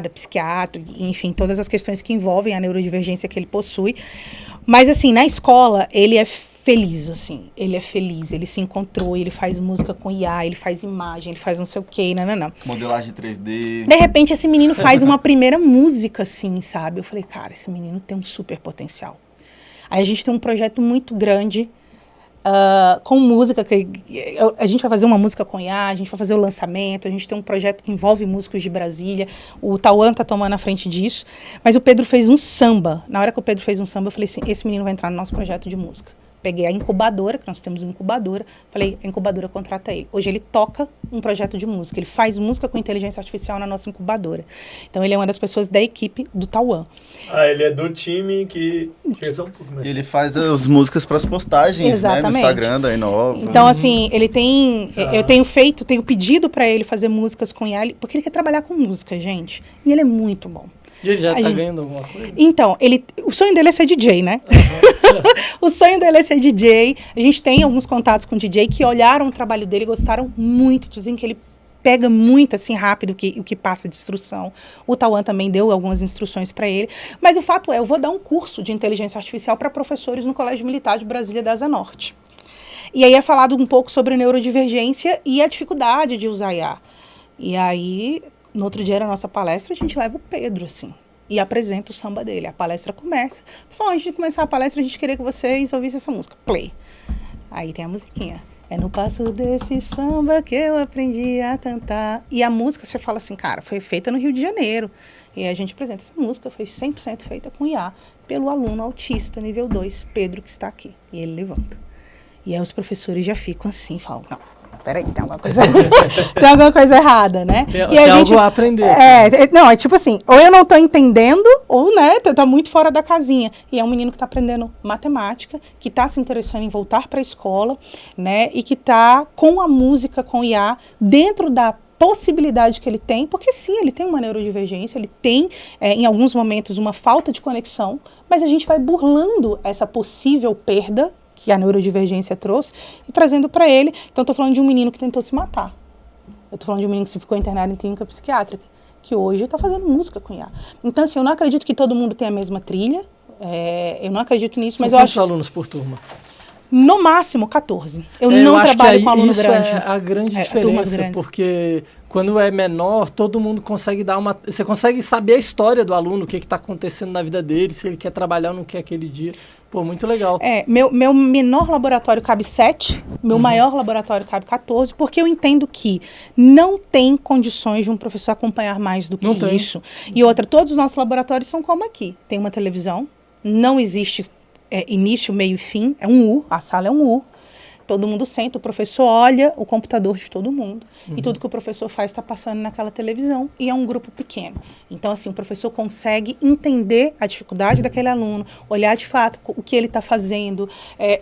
psiquiatra, enfim, todas as questões que envolvem a neurodivergência que ele possui. Mas, assim, na escola, ele é feliz, assim. Ele é feliz, ele se encontrou, ele faz música com IA, ele faz imagem, ele faz não sei o quê, não. Modelagem 3D. De repente, esse menino faz uma primeira música, assim, sabe? Eu falei, cara, esse menino tem um super potencial. Aí a gente tem um projeto muito grande com música, a gente vai fazer uma música com IA, a gente vai fazer o lançamento, a gente tem um projeto que envolve músicos de Brasília, o Tauan tá tomando a frente disso, mas o Pedro fez um samba. Na hora que o Pedro fez um samba, eu falei assim, esse menino vai entrar no nosso projeto de música. Peguei a incubadora, que nós temos uma incubadora, falei, a incubadora contrata ele. Hoje ele toca um projeto de música, ele faz música com inteligência artificial na nossa incubadora. Então ele é uma das pessoas da equipe do Tauan. Ele é do time que... E ele faz as músicas para as postagens, né, no Instagram da Inova. Então, assim, ele tem... Eu tenho pedido para ele fazer músicas com IA, porque ele quer trabalhar com música, gente. E ele é muito bom. E ele já tá ganhando alguma coisa? Então, o sonho dele é ser DJ, né? Uhum. O sonho dele é ser DJ. A gente tem alguns contatos com DJ que olharam o trabalho dele e gostaram muito. Dizem que ele pega muito, assim, rápido o que passa de instrução. O Tauan também deu algumas instruções para ele. Mas o fato é, eu vou dar um curso de inteligência artificial para professores no Colégio Militar de Brasília da Asa Norte. E aí é falado um pouco sobre neurodivergência e a dificuldade de usar IA. E aí... No outro dia, na nossa palestra, a gente leva o Pedro, assim, e apresenta o samba dele. A palestra começa. Pessoal, antes de começar a palestra, a gente queria que vocês ouvissem essa música. Play. Aí tem a musiquinha. É no passo desse samba que eu aprendi a cantar. E a música, você fala assim, cara, foi feita no Rio de Janeiro. E a gente apresenta essa música, foi 100% feita com IA, pelo aluno autista, nível 2, Pedro, que está aqui. E ele levanta. E aí os professores já ficam assim, falam, não. Peraí, tem alguma coisa errada, né? Tem algo a aprender. Não, é tipo assim, ou eu não tô entendendo, ou, né, tá muito fora da casinha. E é um menino que tá aprendendo matemática, que tá se interessando em voltar para a escola, né, e que tá com a música, com o IA, dentro da possibilidade que ele tem, porque sim, ele tem uma neurodivergência, ele tem, em alguns momentos, uma falta de conexão, mas a gente vai burlando essa possível perda que a neurodivergência trouxe, e trazendo para ele. Então, eu estou falando de um menino que tentou se matar. Eu estou falando de um menino que ficou internado em clínica psiquiátrica, que hoje está fazendo música com IA. Então, assim, eu não acredito que todo mundo tenha a mesma trilha, eu não acredito nisso, mas eu acho... Quantos alunos por turma? No máximo, 14. Eu não trabalho com aluno grande. Isso é a grande diferença, porque quando é menor, todo mundo consegue dar uma... Você consegue saber a história do aluno, o que está acontecendo na vida dele, se ele quer trabalhar ou não quer aquele dia. Pô, muito legal. Meu menor laboratório cabe 7, meu maior laboratório cabe 14, porque eu entendo que não tem condições de um professor acompanhar mais do que isso. E outra, todos os nossos laboratórios são como aqui. Tem uma televisão, não existe início, meio e fim, é um U, a sala é um U. Todo mundo senta, o professor olha o computador de todo mundo. E tudo que o professor faz está passando naquela televisão. E é um grupo pequeno. Então, assim, o professor consegue entender a dificuldade daquele aluno, olhar de fato o que ele está fazendo,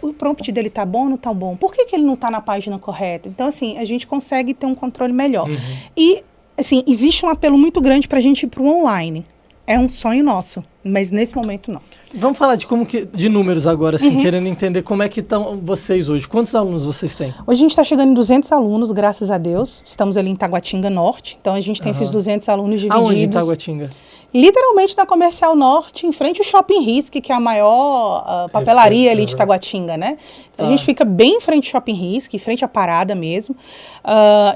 o prompt dele está bom ou não está bom, por que ele não está na página correta? Então, assim, a gente consegue ter um controle melhor. E, assim, existe um apelo muito grande para a gente ir para o online. É um sonho nosso, mas nesse momento não. Vamos falar de números agora, assim, querendo entender como é que estão vocês hoje. Quantos alunos vocês têm? Hoje a gente está chegando em 200 alunos, graças a Deus. Estamos ali em Taguatinga Norte, então a gente tem esses 200 alunos divididos. Aonde em Taguatinga? Literalmente na Comercial Norte, em frente ao Shopping Risk, que é a maior papelaria ali de Taguatinga, né? Então, a gente fica bem em frente ao Shopping Risk, em frente à parada mesmo.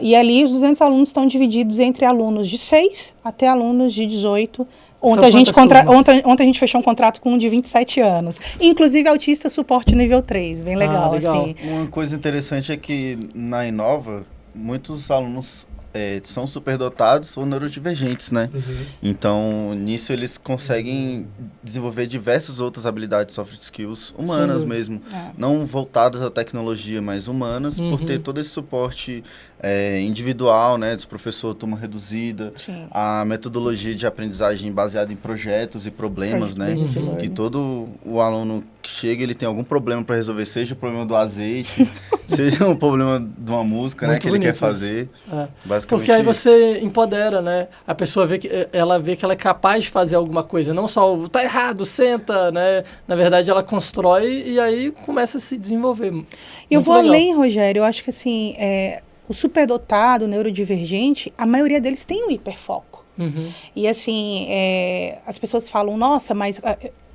E ali os 200 alunos estão divididos entre alunos de 6 até alunos de 18. Ontem a gente fechou um contrato com um de 27 anos. Inclusive autista suporte nível 3. Bem legal, assim. Uma coisa interessante é que na Inova, muitos alunos são superdotados ou neurodivergentes, né? Então, nisso eles conseguem desenvolver diversas outras habilidades, soft skills humanas mesmo. Não voltadas à tecnologia, mas humanas, por ter todo esse suporte individual, né? Dos professores, turma reduzida, a metodologia de aprendizagem baseada em projetos e problemas, né? Que todo o aluno que chega, ele tem algum problema para resolver, seja o problema do azeite, seja um problema de uma música, né? Que ele quer fazer. Porque aí você empodera, né? A pessoa vê que ela é capaz de fazer alguma coisa, não só tá errado, senta, né? Na verdade, ela constrói e aí começa a se desenvolver. Eu vou além, Rogério. Eu acho que assim, o superdotado, o neurodivergente, a maioria deles tem um hiperfoco. E assim, as pessoas falam, nossa, mas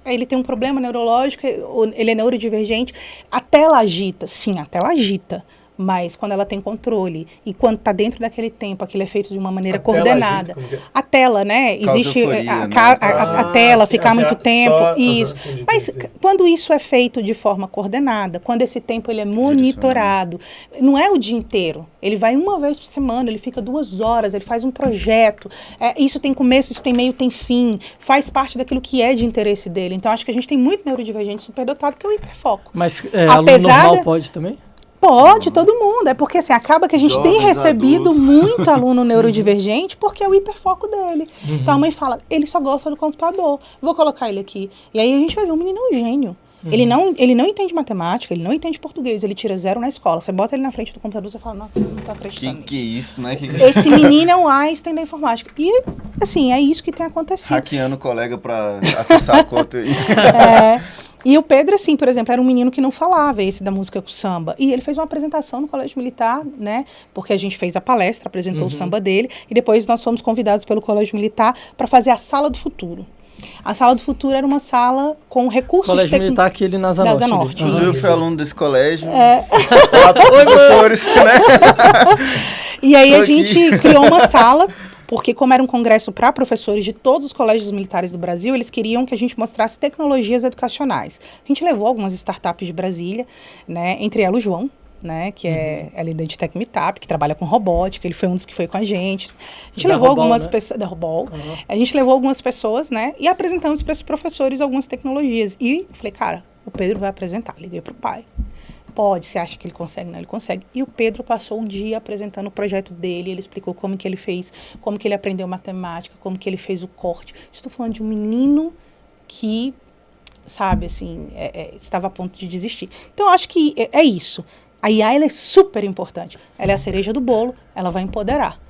ele tem um problema neurológico, ele é neurodivergente. A tela agita. Sim, a tela agita. Mas quando ela tem controle e quando está dentro daquele tempo, aquilo é feito de uma maneira coordenada. A tela, né? Existe a tela ficar muito tempo. Isso. Mas quando isso é feito de forma coordenada, quando esse tempo ele é monitorado, não é o dia inteiro. Ele vai uma vez por semana, ele fica 2 horas, ele faz um projeto. Isso tem começo, isso tem meio, tem fim. Faz parte daquilo que é de interesse dele. Então, acho que a gente tem muito neurodivergente superdotado, que é o hiperfoco. Mas aluno normal pode também? Pode, todo mundo. É porque, assim, acaba que a gente tem recebido muito aluno neurodivergente porque é o hiperfoco dele. Então, a mãe fala, ele só gosta do computador. Vou colocar ele aqui. E aí, a gente vai ver, o menino é um gênio. Ele não entende matemática, ele não entende português, ele tira 0 na escola. Você bota ele na frente do computador, você fala, não tô acreditando que isso, né? Esse menino é um Einstein da informática. E, assim, é isso que tem acontecido. Hackeando o colega pra acessar a conta aí. E o Pedro, assim, por exemplo, era um menino que não falava, esse da música com samba. E ele fez uma apresentação no Colégio Militar, né? Porque a gente fez a palestra, apresentou o samba dele. E depois nós fomos convidados pelo Colégio Militar para fazer a Sala do Futuro. A Sala do Futuro era uma sala com recursos... Colégio Militar aqui ele na Asa Norte. Inclusive, eu fui aluno desse colégio. Professores, né? E aí a gente criou uma sala... Porque como era um congresso para professores de todos os colégios militares do Brasil, eles queriam que a gente mostrasse tecnologias educacionais. A gente levou algumas startups de Brasília, né, entre elas o João, né, que é líder de Tecmitap, que trabalha com robótica, ele foi um dos que foi com a gente. A gente levou algumas pessoas, da Robol, a gente levou algumas pessoas, né, e apresentamos para esses professores algumas tecnologias. E eu falei, cara, o Pedro vai apresentar. Liguei para o pai. Pode, você acha que ele consegue? Não, ele consegue. E o Pedro passou o dia apresentando o projeto dele, ele explicou como que ele fez, como que ele aprendeu matemática, como que ele fez o corte. Estou falando de um menino que, sabe, assim, estava a ponto de desistir. Então, eu acho que é isso. A IA, ela é super importante. Ela é a cereja do bolo, ela vai empoderar.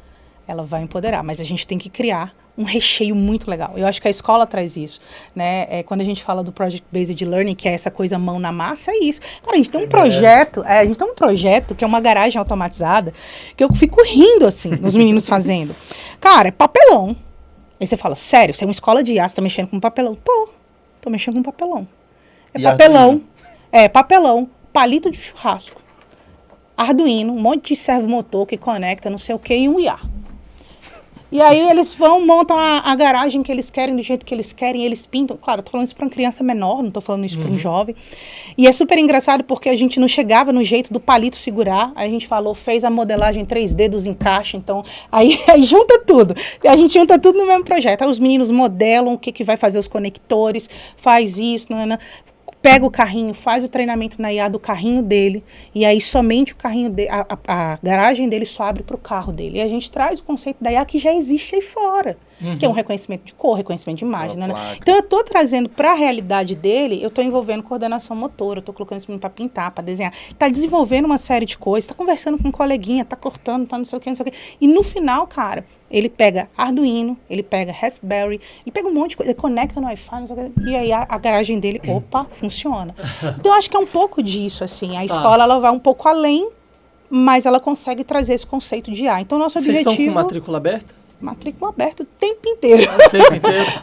Mas a gente tem que criar um recheio muito legal. Eu acho que a escola traz isso, né? Quando a gente fala do Project Based Learning, que é essa coisa mão na massa, é isso. Cara, a gente tem um projeto que é uma garagem automatizada, que eu fico rindo, assim, nos meninos fazendo. Cara, é papelão. Aí você fala, sério, você é uma escola de IA, você tá mexendo com papelão? Tô mexendo com papelão. Papelão, palito de churrasco, Arduino, um monte de servomotor que conecta, não sei o que, e um IA. E aí eles montam a garagem que eles querem, do jeito que eles querem, eles pintam. Claro, eu tô falando isso para uma criança menor, não tô falando isso para um jovem. E é super engraçado porque a gente não chegava no jeito do palito segurar. Aí a gente fez a modelagem 3D dos encaixes, então aí junta tudo. A gente junta tudo no mesmo projeto. Aí os meninos modelam o que vai fazer os conectores, faz isso, pega o carrinho, faz o treinamento na IA do carrinho dele, e aí somente o carrinho dele, a garagem dele só abre para o carro dele. E a gente traz o conceito da IA que já existe aí fora, que é um reconhecimento de cor, reconhecimento de imagem, né? Então eu estou trazendo para a realidade dele, eu estou envolvendo coordenação motora, eu estou colocando esse menino para pintar, para desenhar, está desenvolvendo uma série de coisas, está conversando com um coleguinha, está cortando, está não sei o que, não sei o que. E no final, cara, ele pega Arduino, ele pega Raspberry, ele pega um monte de coisa, ele conecta no Wi-Fi, não sei o que, e aí a garagem dele, funciona. Então, eu acho que é um pouco disso, assim. A escola, ela vai um pouco além, mas ela consegue trazer esse conceito de IA. Então, nosso objetivo... Vocês estão com matrícula aberta? Matrícula aberta o tempo inteiro.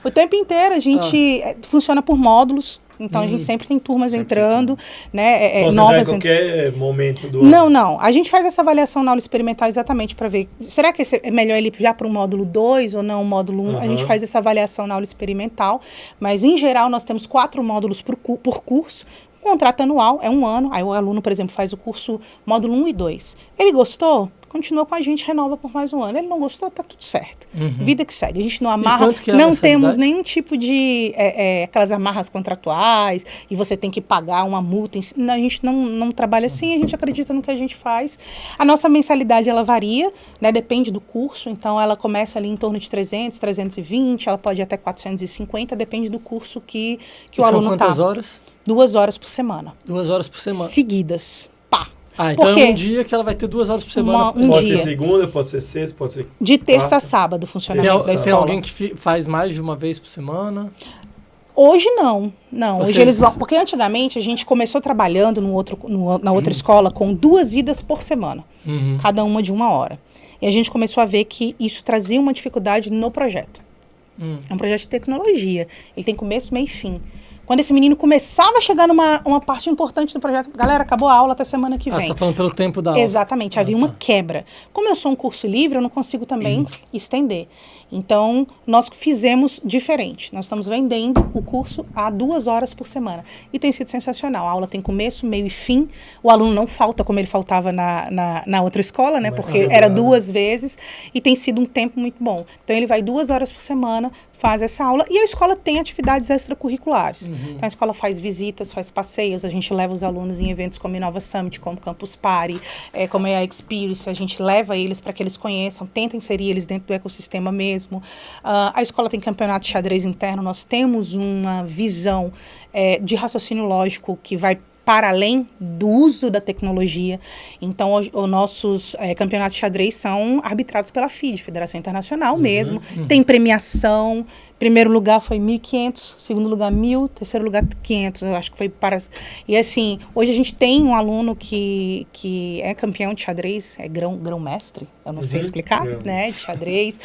O tempo inteiro. A gente funciona por módulos. Então, a gente sempre tem turmas entrando, né? Novas em qualquer momento do ano. Não. A gente faz essa avaliação na aula experimental exatamente para ver, será que é melhor ele já para o módulo 2 ou não o módulo 1? A gente faz essa avaliação na aula experimental, mas, em geral, nós temos 4 módulos por curso. O contrato anual é 1 ano. Aí o aluno, por exemplo, faz o curso módulo 1 e 2. Ele gostou? Continua com a gente, renova por mais 1 ano. Ele não gostou, tá tudo certo. Vida que segue. A gente não amarra, não temos nenhum tipo de aquelas amarras contratuais e você tem que pagar uma multa. A gente não trabalha assim, a gente acredita no que a gente faz. A nossa mensalidade, ela varia, né? Depende do curso. Então, ela começa ali em torno de 300, 320, ela pode ir até 450, depende do curso que o aluno tá. São quantas horas? 2 horas por semana. 2 horas por semana. Seguidas. Então é um dia que ela vai ter 2 horas por semana. Pode ser segunda, pode ser sexta, pode ser... De terça a sábado, funcionamento da escola. Tem alguém que faz mais de uma vez por semana? Hoje não. Hoje eles vão... Porque antigamente a gente começou trabalhando na outra escola com 2 idas por semana. Cada uma de 1 hora. E a gente começou a ver que isso trazia uma dificuldade no projeto. É um projeto de tecnologia. Ele tem começo, meio e fim. Quando esse menino começava a chegar uma parte importante do projeto, galera, acabou a aula até semana que vem. Você está falando pelo tempo da aula. Exatamente, havia uma quebra. Como eu sou um curso livre, eu não consigo também estender. Então, nós fizemos diferente. Nós estamos vendendo o curso a 2 horas por semana. E tem sido sensacional. A aula tem começo, meio e fim. O aluno não falta como ele faltava na outra escola, né? Porque era 2 vezes. E tem sido um tempo muito bom. Então, ele vai 2 horas por semana, faz essa aula. E a escola tem atividades extracurriculares. Então, a escola faz visitas, faz passeios. A gente leva os alunos em eventos como Inova Summit, como Campus Party, como a Experience. A gente leva eles para que eles conheçam, tenta inserir eles dentro do ecossistema mesmo. A escola tem campeonato de xadrez interno. Nós temos uma visão de raciocínio lógico que vai para além do uso da tecnologia. Então, os nossos campeonatos de xadrez são arbitrados pela FIDE, Federação Internacional mesmo. Tem premiação. Primeiro lugar foi 1.500, segundo lugar 1.000, terceiro lugar 500, eu acho que foi para... E assim, hoje a gente tem um aluno que é campeão de xadrez, é grão-mestre, eu não sei explicar, né, de xadrez.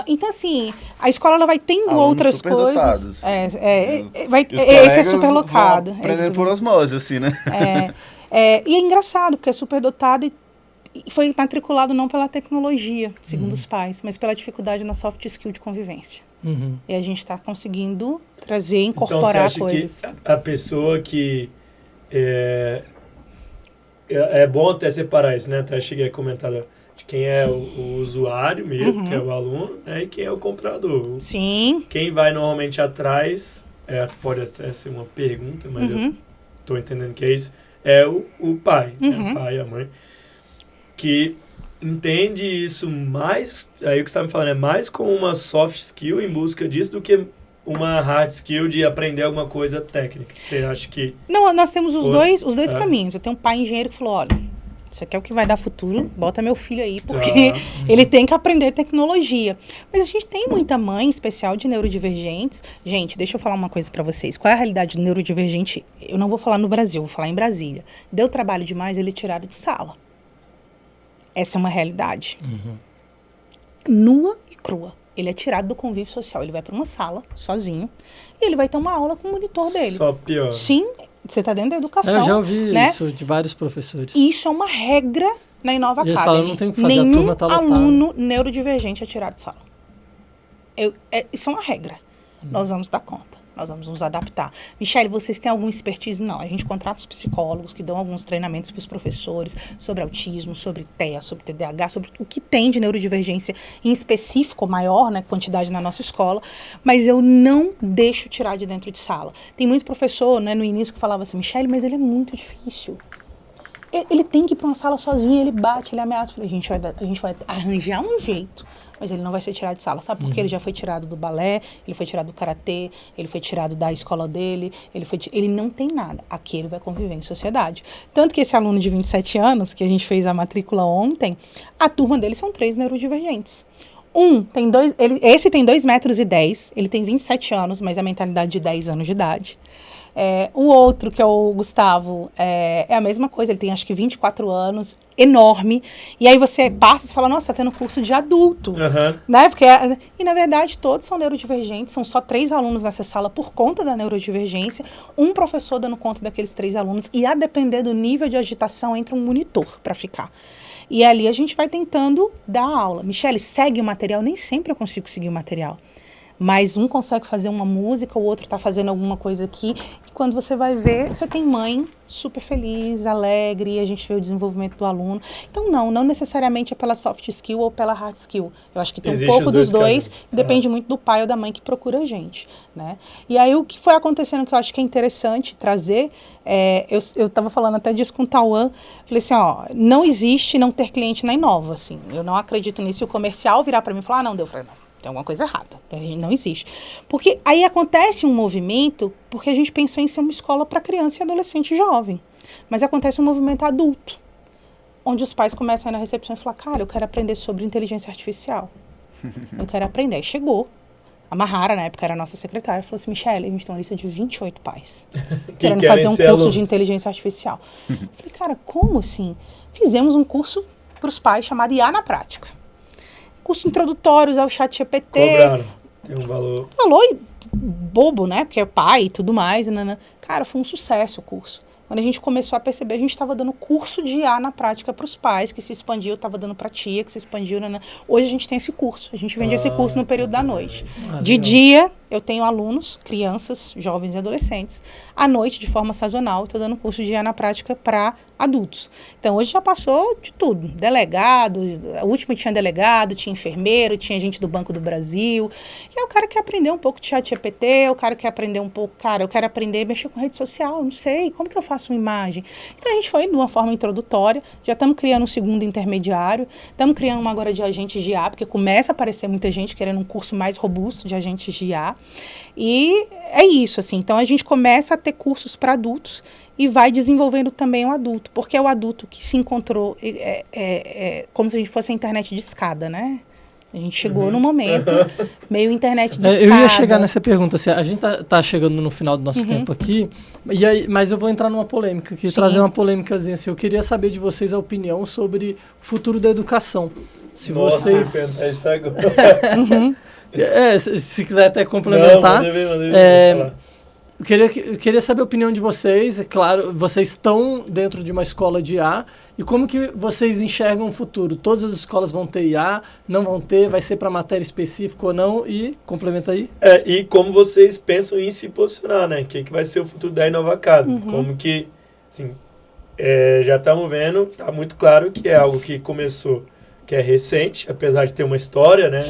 Então, assim, a escola ela vai tendo alunos outras coisas. Esse é superlotado. Aprendendo por osmose, assim, né? E é engraçado, porque é superdotado e foi matriculado não pela tecnologia, segundo os pais, mas pela dificuldade na soft skill de convivência. E a gente está conseguindo trazer, incorporar então, você acha coisas. Que a pessoa que... É bom até separar isso, né? Até cheguei a comentar de quem é o usuário mesmo, que é o aluno, né? E quem é o comprador. Sim. Quem vai normalmente atrás, pode até ser uma pergunta, mas eu estou entendendo que é isso, é o pai, né? O pai e a mãe, que entende isso mais, aí o que você está me falando, é mais como uma soft skill em busca disso do que uma hard skill de aprender alguma coisa técnica. Você acha que... Não, nós temos os dois caminhos. Eu tenho um pai engenheiro que falou, olha, isso aqui é o que vai dar futuro, bota meu filho aí, porque ele tem que aprender tecnologia. Mas a gente tem muita mãe, em especial de neurodivergentes. Gente, deixa eu falar uma coisa para vocês. Qual é a realidade do neurodivergente? Eu não vou falar no Brasil, vou falar em Brasília. Deu trabalho demais, ele é tirado de sala. Essa é uma realidade. Nua e crua. Ele é tirado do convívio social. Ele vai para uma sala, sozinho, e ele vai ter uma aula com o monitor dele. Só pior. Sim, você está dentro da educação. Eu já ouvi né? isso de vários professores. Isso é uma regra na Inova Academy. Eles falam, não tem o que fazer, nenhum a turma tá lotada. aluno neurodivergente é tirado de sala. Isso é uma regra. Nós vamos dar conta. Nós vamos nos adaptar. Michele, vocês têm algum expertise? Não. A gente contrata os psicólogos que dão alguns treinamentos para os professores sobre autismo, sobre TEA, sobre TDAH, sobre o que tem de neurodivergência em específico, maior, né, quantidade na nossa escola. Mas eu não deixo tirar de dentro de sala. Tem muito professor, né, no início que falava assim, Michele, mas ele é muito difícil. Ele tem que ir para uma sala sozinho, ele bate, ele ameaça. Eu falei, a gente vai arranjar um jeito, mas ele não vai ser tirado de sala. Sabe por quê? Ele já foi tirado do balé, ele foi tirado do karatê, ele foi tirado da escola dele, ele não tem nada. Aqui ele vai conviver em sociedade. Tanto que esse aluno de 27 anos, que a gente fez a matrícula ontem, a turma dele são 3 neurodivergentes. Esse tem 2,10 metros, ele tem 27 anos, mas a mentalidade de 10 anos de idade. O outro, que é o Gustavo, é a mesma coisa, ele tem acho que 24 anos, enorme, e aí você passa e fala, nossa, tá tendo curso de adulto, né? E na verdade todos são neurodivergentes, são só 3 alunos nessa sala por conta da neurodivergência, um professor dando conta daqueles 3 alunos, e a depender do nível de agitação entra um monitor para ficar. E ali a gente vai tentando dar aula. Michele, segue o material? Nem sempre eu consigo seguir o material. Mas um consegue fazer uma música, o outro está fazendo alguma coisa aqui. E quando você vai ver, você tem mãe super feliz, alegre, e a gente vê o desenvolvimento do aluno. Então, não necessariamente é pela soft skill ou pela hard skill. Eu acho que tem um pouco dos dois, depende muito do pai ou da mãe que procura a gente, né? E aí, o que foi acontecendo que eu acho que é interessante trazer, eu estava falando até disso com o Tauan, falei assim, não existe não ter cliente na Inova, assim, eu não acredito nisso. E o comercial virar para mim e falar, não, deu, eu falei, não. Tem alguma coisa errada, não existe. Porque aí acontece um movimento, porque a gente pensou em ser uma escola para criança e adolescente jovem. Mas acontece um movimento adulto, onde os pais começam a ir na recepção e falar, cara, eu quero aprender sobre inteligência artificial. Eu quero aprender. Aí chegou, a Mahara, na época era a nossa secretária, falou assim, Michele, a gente tem uma lista de 28 pais querendo fazer um curso de inteligência artificial. Eu falei, cara, como assim? Fizemos um curso para os pais chamado IA na Prática. Curso introdutório, usar o chat GPT. Cobraram. Tem um valor. Falou e bobo, né? Porque é pai e tudo mais. Cara, foi um sucesso o curso. Quando a gente começou a perceber, a gente estava dando curso de IA na prática para os pais, que se expandiu, estava dando para a tia, que se expandiu. Hoje a gente tem esse curso. A gente vende esse curso no período da noite. De dia, eu tenho alunos, crianças, jovens e adolescentes. À noite, de forma sazonal, estou dando curso de IA na prática para adultos. Então, hoje já passou de tudo. Delegado, a última tinha delegado, tinha enfermeiro, tinha gente do Banco do Brasil. E aí o cara quer aprender um pouco de ChatGPT, o cara quer aprender um pouco, cara, eu quero aprender a mexer com rede social, não sei, como que eu faço uma imagem? Então, a gente foi de uma forma introdutória, já estamos criando um segundo intermediário, estamos criando uma agora de agentes de IA, porque começa a aparecer muita gente querendo um curso mais robusto de agentes de IA. E é isso, assim. Então, a gente começa a ter cursos para adultos e vai desenvolvendo também o adulto, porque é o adulto que se encontrou, como se a gente fosse a internet de escada, né? A gente chegou num momento meio internet de escada. Eu ia chegar nessa pergunta, assim, a gente tá chegando no final do nosso tempo aqui, e aí, mas eu vou entrar numa polêmica aqui, trazer uma polêmicazinha assim. Eu queria saber de vocês a opinião sobre o futuro da educação. Se vocês... isso agora. Se quiser até complementar. Não, manda ver, Eu queria saber a opinião de vocês. É claro, vocês estão dentro de uma escola de IA. E como que vocês enxergam o futuro? Todas as escolas vão ter IA? Não vão ter? Vai ser para matéria específica ou não? E complementa aí. E como vocês pensam em se posicionar, né? O que vai ser o futuro da Inova Academy? Como que, assim, já estamos vendo, tá muito claro que é algo que começou, que é recente, apesar de ter uma história, né?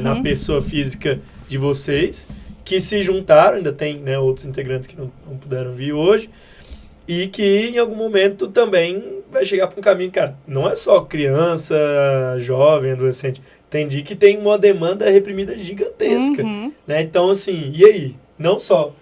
Na pessoa física de vocês, que se juntaram, ainda tem, né, outros integrantes que não puderam vir hoje, e que em algum momento também vai chegar para um caminho, cara, não é só criança, jovem, adolescente, entendi que tem uma demanda reprimida gigantesca, né? Então, assim, e aí? Não só,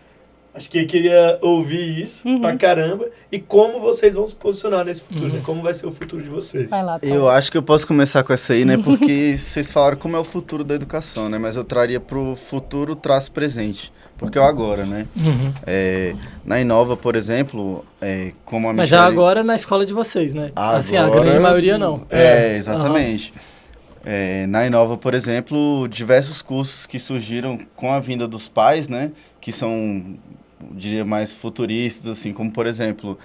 acho que eu queria ouvir isso pra caramba, e como vocês vão se posicionar nesse futuro, né? Como vai ser o futuro de vocês? Vai lá, eu acho que eu posso começar com essa aí, né? Porque vocês falaram como é o futuro da educação, né? Mas eu traria pro futuro traço presente, porque é o agora, né? Na Inova, por exemplo, como a Mas já agora na escola de vocês, né? Agora, assim, a grande maioria não. Exatamente. Na Inova, por exemplo, diversos cursos que surgiram com a vinda dos pais, né? Que são, diria, mais futuristas, assim, como, por exemplo,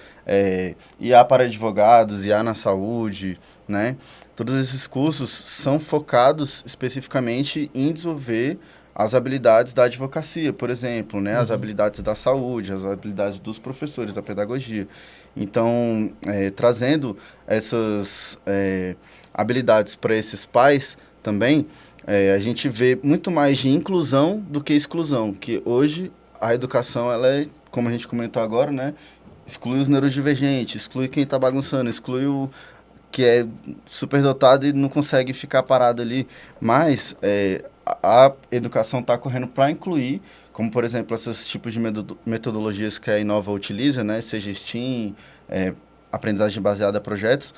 IA para advogados, IA na saúde, né? Todos esses cursos são focados especificamente em desenvolver as habilidades da advocacia, por exemplo, né? As habilidades da saúde, as habilidades dos professores, da pedagogia. Então, trazendo essas habilidades para esses pais também, a gente vê muito mais de inclusão do que exclusão, que hoje a educação, ela é, como a gente comentou agora, né? Exclui os neurodivergentes, exclui quem está bagunçando, exclui o que é superdotado e não consegue ficar parado ali, mas a educação está correndo para incluir, como, por exemplo, esses tipos de metodologias que a Inova utiliza, né? Seja STEAM, aprendizagem baseada em projetos,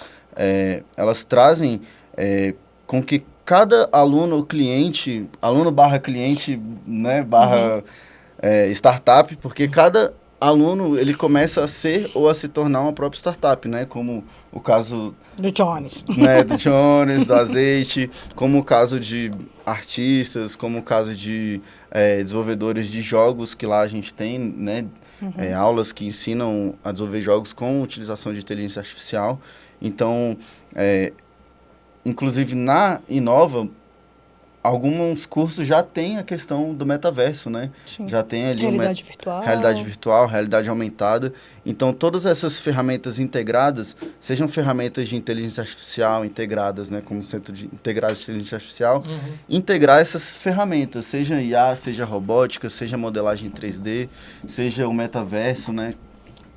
elas trazem com que cada aluno cliente, aluno/cliente, né, startup, porque cada aluno, ele começa a ser ou a se tornar uma própria startup, né? Como o caso do Jones, né? Do Jones, do Azeite, como o caso de artistas, como o caso de desenvolvedores de jogos, que lá a gente tem, né? Aulas que ensinam a desenvolver jogos com utilização de inteligência artificial. Então, inclusive na Inova, alguns cursos já tem a questão do metaverso, né? Sim. Já tem ali realidade virtual, realidade aumentada. Então, todas essas ferramentas integradas, sejam ferramentas de inteligência artificial integradas, né? Como Centro de Integrado de Inteligência Artificial, integrar essas ferramentas, seja IA, seja robótica, seja modelagem 3D, seja o metaverso, né?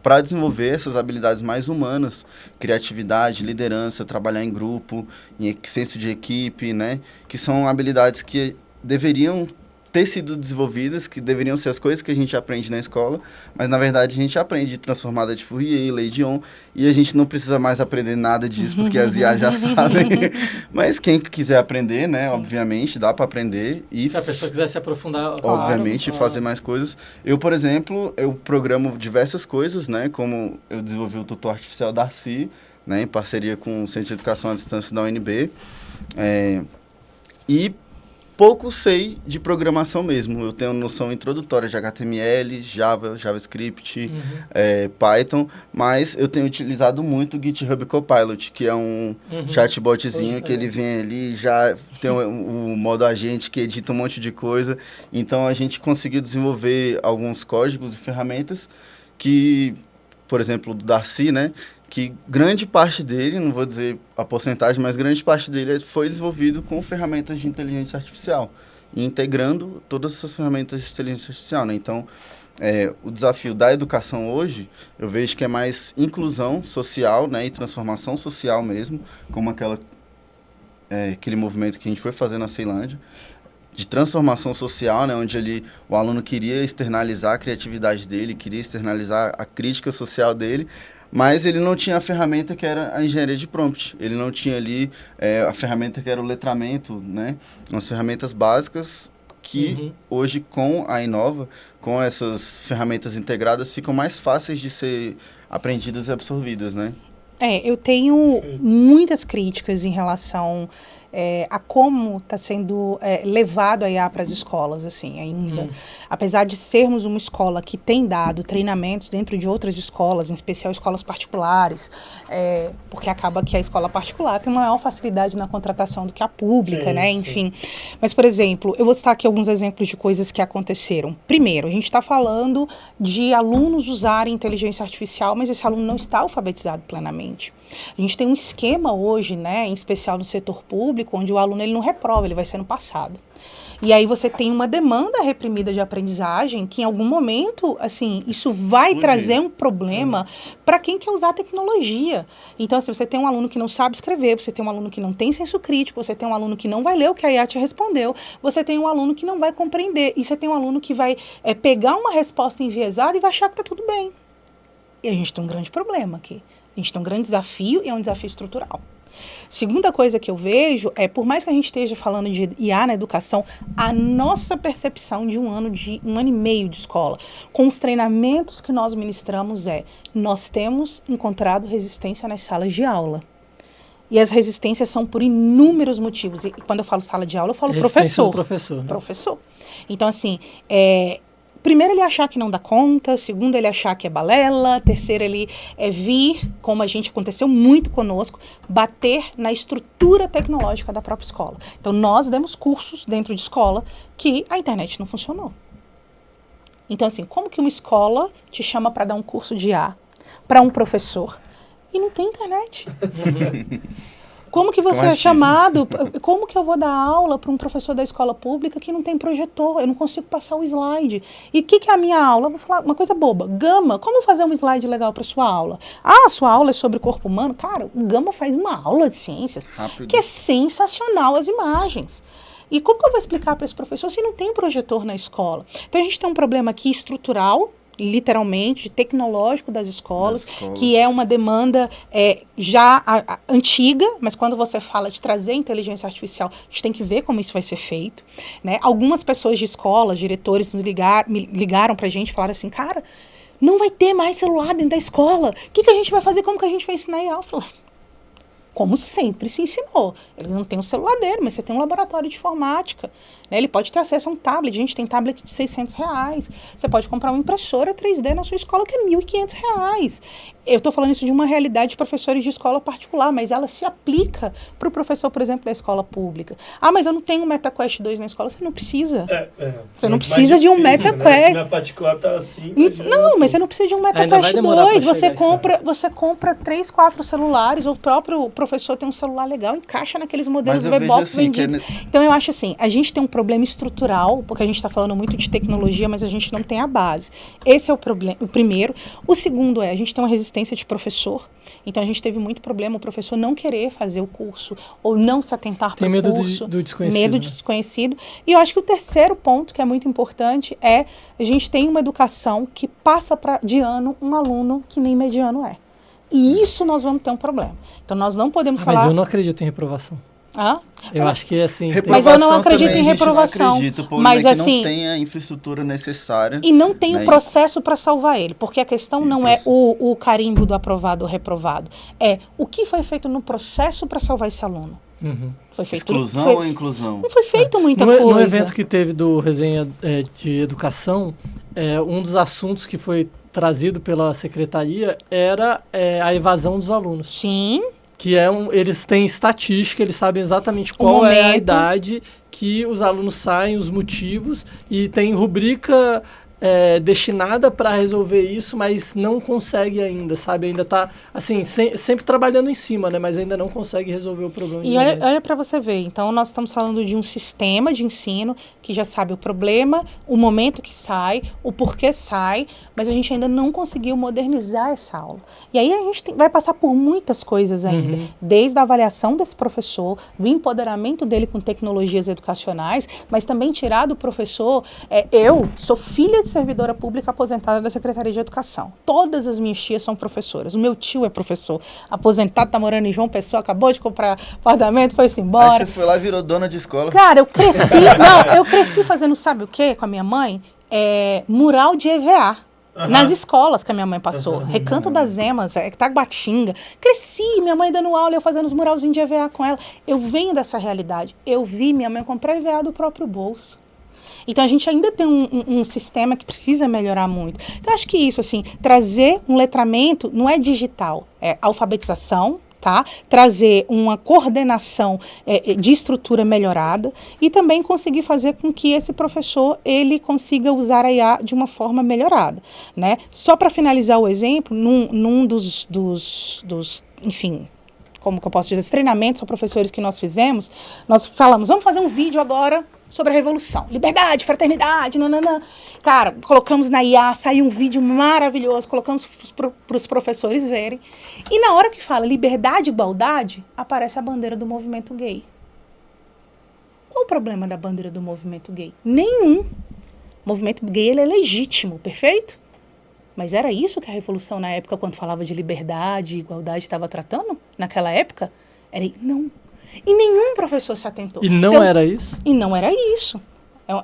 Para desenvolver essas habilidades mais humanas, criatividade, liderança, trabalhar em grupo, em senso de equipe, né? Que são habilidades que deveriam ter sido desenvolvidas, que deveriam ser as coisas que a gente aprende na escola, mas na verdade a gente aprende transformada de Fourier, Lei de Dion, e a gente não precisa mais aprender nada disso, porque as IA já sabem. Mas quem quiser aprender, né, obviamente, dá para aprender. E se a pessoa quiser se aprofundar, obviamente, fazer mais coisas. Eu, por exemplo, eu programo diversas coisas, né, como eu desenvolvi o tutor artificial Darcy, né, em parceria com o Centro de Educação à Distância da UNB, e pouco sei de programação mesmo. Eu tenho noção introdutória de HTML, Java, JavaScript, Python, mas eu tenho utilizado muito o GitHub Copilot, que é um chatbotzinho que ele vem ali, já tem o modo agente que edita um monte de coisa. Então, a gente conseguiu desenvolver alguns códigos e ferramentas que, por exemplo, do Darcy, né? Que grande parte dele, não vou dizer a porcentagem, mas grande parte dele foi desenvolvido com ferramentas de inteligência artificial, e integrando todas essas ferramentas de inteligência artificial, né? Então, o desafio da educação hoje, eu vejo que é mais inclusão social, né, e transformação social mesmo, como aquele movimento que a gente foi fazer na Ceilândia, de transformação social, né, onde o aluno queria externalizar a criatividade dele, queria externalizar a crítica social dele, mas ele não tinha a ferramenta que era a engenharia de prompt. Ele não tinha ali a ferramenta que era o letramento, né? Umas ferramentas básicas que hoje com a Inova, com essas ferramentas integradas, ficam mais fáceis de ser aprendidas e absorvidas, né? Eu tenho muitas críticas em relação a como está sendo levado a IA para as escolas, assim, ainda. Apesar de sermos uma escola que tem dado treinamentos dentro de outras escolas, em especial escolas particulares, porque acaba que a escola particular tem uma maior facilidade na contratação do que a pública, né? Enfim. Mas, por exemplo, eu vou citar aqui alguns exemplos de coisas que aconteceram. Primeiro, a gente está falando de alunos usarem inteligência artificial, mas esse aluno não está alfabetizado plenamente. A gente tem um esquema hoje, né, em especial no setor público, onde o aluno ele não reprova, ele vai sendo passado. E aí você tem uma demanda reprimida de aprendizagem que em algum momento, assim, isso vai trazer um problema para quem quer usar a tecnologia. Então, assim, você tem um aluno que não sabe escrever, você tem um aluno que não tem senso crítico, você tem um aluno que não vai ler o que a IA te respondeu, você tem um aluno que não vai compreender, e você tem um aluno que vai pegar uma resposta enviesada e vai achar que está tudo bem. E a gente tem um grande problema aqui. A gente tem um grande desafio e é um desafio estrutural. Segunda coisa que eu vejo por mais que a gente esteja falando de IA na educação, a nossa percepção de um ano e meio de escola, com os treinamentos que nós ministramos nós temos encontrado resistência nas salas de aula. E as resistências são por inúmeros motivos. E quando eu falo sala de aula, eu falo professor. Professor, né? Professor. Então, assim, primeiro, ele achar que não dá conta. Segundo, ele achar que é balela. Terceiro, ele vir, como aconteceu muito conosco, bater na estrutura tecnológica da própria escola. Então, nós demos cursos dentro de escola que a internet não funcionou. Então, assim, como que uma escola te chama para dar um curso de IA para um professor e não tem internet? Como que você é chamado? Como que eu vou dar aula para um professor da escola pública que não tem projetor? Eu não consigo passar o slide. E o que é a minha aula? Vou falar uma coisa boba. Gama, como fazer um slide legal para sua aula? A sua aula é sobre o corpo humano? Cara, o Gama faz uma aula de ciências que é sensacional as imagens. E como que eu vou explicar para esse professor se não tem projetor na escola? Então, a gente tem um problema aqui estrutural, literalmente, tecnológico das escolas, que é uma demanda já antiga, mas quando você fala de trazer inteligência artificial, a gente tem que ver como isso vai ser feito, né? Algumas pessoas de escola, diretores, me ligaram pra gente e falaram assim, cara, não vai ter mais celular dentro da escola, o que a gente vai fazer, como que a gente vai ensinar IA? Eu falei, como sempre se ensinou. Ele não tem um celular dele, mas você tem um laboratório de informática. Né? Ele pode ter acesso a um tablet. A gente tem tablet de R$600. Você pode comprar uma impressora 3D na sua escola que é R$1.500. Eu estou falando isso de uma realidade de professores de escola particular, mas ela se aplica para o professor, por exemplo, da escola pública. Ah, mas eu não tenho um MetaQuest 2 na escola. Você não precisa. Você não precisa de um MetaQuest. Né? Se na particular tá assim... Não, mas você não precisa de um MetaQuest 2. Você compra 3, 4 celulares, ou o próprio professor tem um celular legal, encaixa naqueles modelos webbox vendidos. Então, eu acho assim, a gente tem um problema estrutural, porque a gente está falando muito de tecnologia, mas a gente não tem a base. Esse é o primeiro. O segundo a gente tem uma resistência de professor. Então, a gente teve muito problema, o professor não querer fazer o curso, ou não se atentar para o curso. Tem medo do desconhecido. Medo de desconhecido. E eu acho que o terceiro ponto, que é muito importante, a gente tem uma educação que passa de ano um aluno que nem mediano é. E isso nós vamos ter um problema. Então, nós não podemos falar... Mas eu não acredito em reprovação. Eu acho que assim... Mas eu não acredito em reprovação. Não acredito, mas assim, não tem a infraestrutura necessária. E não tem o processo para salvar ele. Porque a questão não é o carimbo do aprovado ou reprovado. É o que foi feito no processo para salvar esse aluno. Foi feito, exclusão ou inclusão? Não foi feito muita coisa. No evento que teve do Resenha de Educação, um dos assuntos que foi trazido pela secretaria era a evasão dos alunos. Sim. Que eles têm estatística, eles sabem exatamente qual é a idade que os alunos saem, os motivos, e tem rubrica destinada para resolver isso, mas não consegue ainda, sabe? Ainda está, assim, sempre trabalhando em cima, né? Mas ainda não consegue resolver o problema. E olha para você ver, então nós estamos falando de um sistema de ensino que já sabe o problema, o momento que sai, o porquê sai, mas a gente ainda não conseguiu modernizar essa aula. E aí a gente vai passar por muitas coisas ainda, desde a avaliação desse professor, do empoderamento dele com tecnologias educacionais, mas também tirar do professor, eu sou filha de servidora pública aposentada da Secretaria de Educação. Todas as minhas tias são professoras. O meu tio é professor, aposentado, tá morando em João Pessoa, acabou de comprar apartamento, foi-se embora. Aí você foi lá e virou dona de escola. Cara, eu cresci fazendo, sabe o quê, com a minha mãe? Mural de EVA. Nas escolas que a minha mãe passou. Recanto das Emas, Taguatinga. Cresci, minha mãe dando aula, eu fazendo os muralzinhos de EVA com ela. Eu venho dessa realidade. Eu vi minha mãe comprar EVA do próprio bolso. Então, a gente ainda tem um sistema que precisa melhorar muito. Então, acho que isso, assim, trazer um letramento não é digital, é alfabetização, tá? Trazer uma coordenação de estrutura melhorada e também conseguir fazer com que esse professor, ele consiga usar a IA de uma forma melhorada, né? Só para finalizar o exemplo, num dos enfim, como que eu posso dizer, os treinamentos para professores que nós fizemos, nós falamos, vamos fazer um vídeo agora sobre a Revolução. Liberdade, fraternidade, nananã. Cara, colocamos na IA, saiu um vídeo maravilhoso, colocamos para os professores verem. E na hora que fala liberdade e igualdade, aparece a bandeira do movimento gay. Qual o problema da bandeira do movimento gay? Nenhum. O movimento gay, ele é legítimo, perfeito? Mas era isso que a Revolução, na época, quando falava de liberdade e igualdade, estava tratando? Naquela época? Não. E nenhum professor se atentou. E não era isso? E não era isso.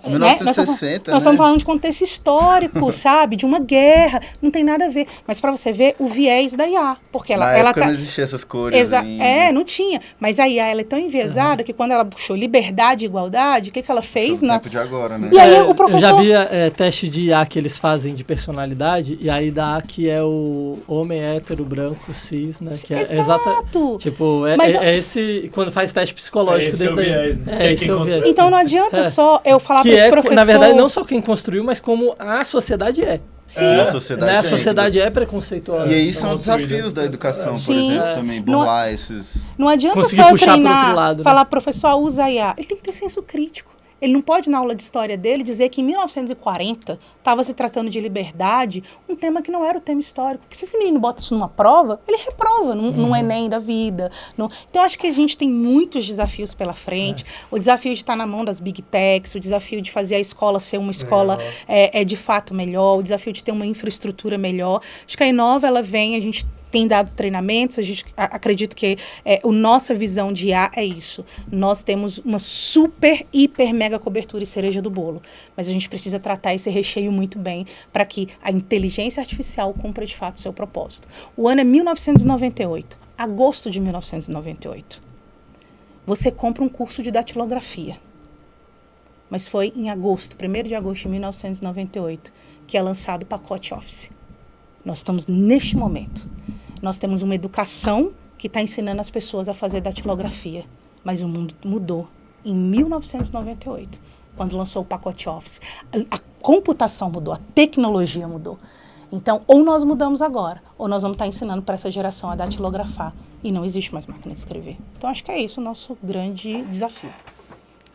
1960, nós estamos falando de contexto histórico, sabe? De uma guerra. Não tem nada a ver. Mas para você ver o viés da IA. Porque Na época não existia essas cores ainda. Não tinha. Mas a IA, ela é tão enviesada que quando ela puxou liberdade e igualdade, o que ela fez? No tempo de agora, né? E aí o professor... Eu já vi teste de IA que eles fazem de personalidade, e aí dá que é o homem hétero, branco, cis, né? Que Exato! Tipo, esse... Quando faz teste psicológico dentro daí. Esse é o viés. Então não adianta só eu falar para esse professor... Na verdade, não só quem construiu, mas como a sociedade é. Sim. A sociedade é preconceituosa. E aí são desafios da educação, por exemplo, também, burlar esses... Não adianta conseguir só eu puxar treinar, pro outro lado, né? falar, professor, usa a IA. Ele tem que ter senso crítico. Ele não pode, na aula de história dele, dizer que em 1940 estava se tratando de liberdade, um tema que não era o tema histórico. Porque se esse menino bota isso numa prova, ele reprova no Enem da vida. Então, acho que a gente tem muitos desafios pela frente. O desafio de estar na mão das big techs, o desafio de fazer a escola ser uma escola de fato melhor, o desafio de ter uma infraestrutura melhor. Acho que a Inova, ela vem, a gente tem dado treinamentos, a gente acredito que a nossa visão de IA é isso. Nós temos uma super, hiper, mega cobertura e cereja do bolo. Mas a gente precisa tratar esse recheio muito bem para que a inteligência artificial cumpra de fato o seu propósito. O ano é 1998, agosto de 1998. Você compra um curso de datilografia. Mas foi em agosto, 1º de agosto de 1998, que é lançado o pacote Office. Nós estamos neste momento. Nós temos uma educação que está ensinando as pessoas a fazer datilografia. Mas o mundo mudou em 1998, quando lançou o pacote Office. A computação mudou, a tecnologia mudou. Então, ou nós mudamos agora, ou nós vamos estar ensinando para essa geração a datilografar. E não existe mais máquina de escrever. Então, acho que é isso o nosso grande desafio.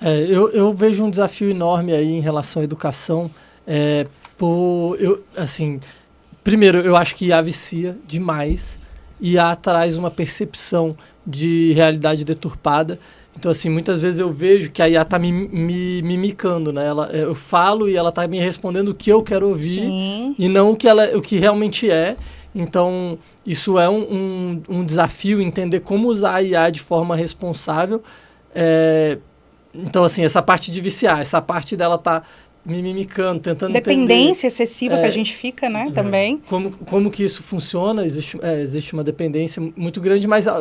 Eu vejo um desafio enorme aí em relação à educação. Primeiro, eu acho que IA vicia demais. IA traz uma percepção de realidade deturpada. Então, assim, muitas vezes eu vejo que a IA está me mimicando, né? Eu falo e ela está me respondendo o que eu quero ouvir. Sim. E não o que realmente é. Então, isso é um desafio, entender como usar a IA de forma responsável. Então, assim, essa parte de viciar, essa parte dela tá mimicando, tentando dependência excessiva que a gente fica, né, também. Como que isso funciona, existe uma dependência muito grande, mas a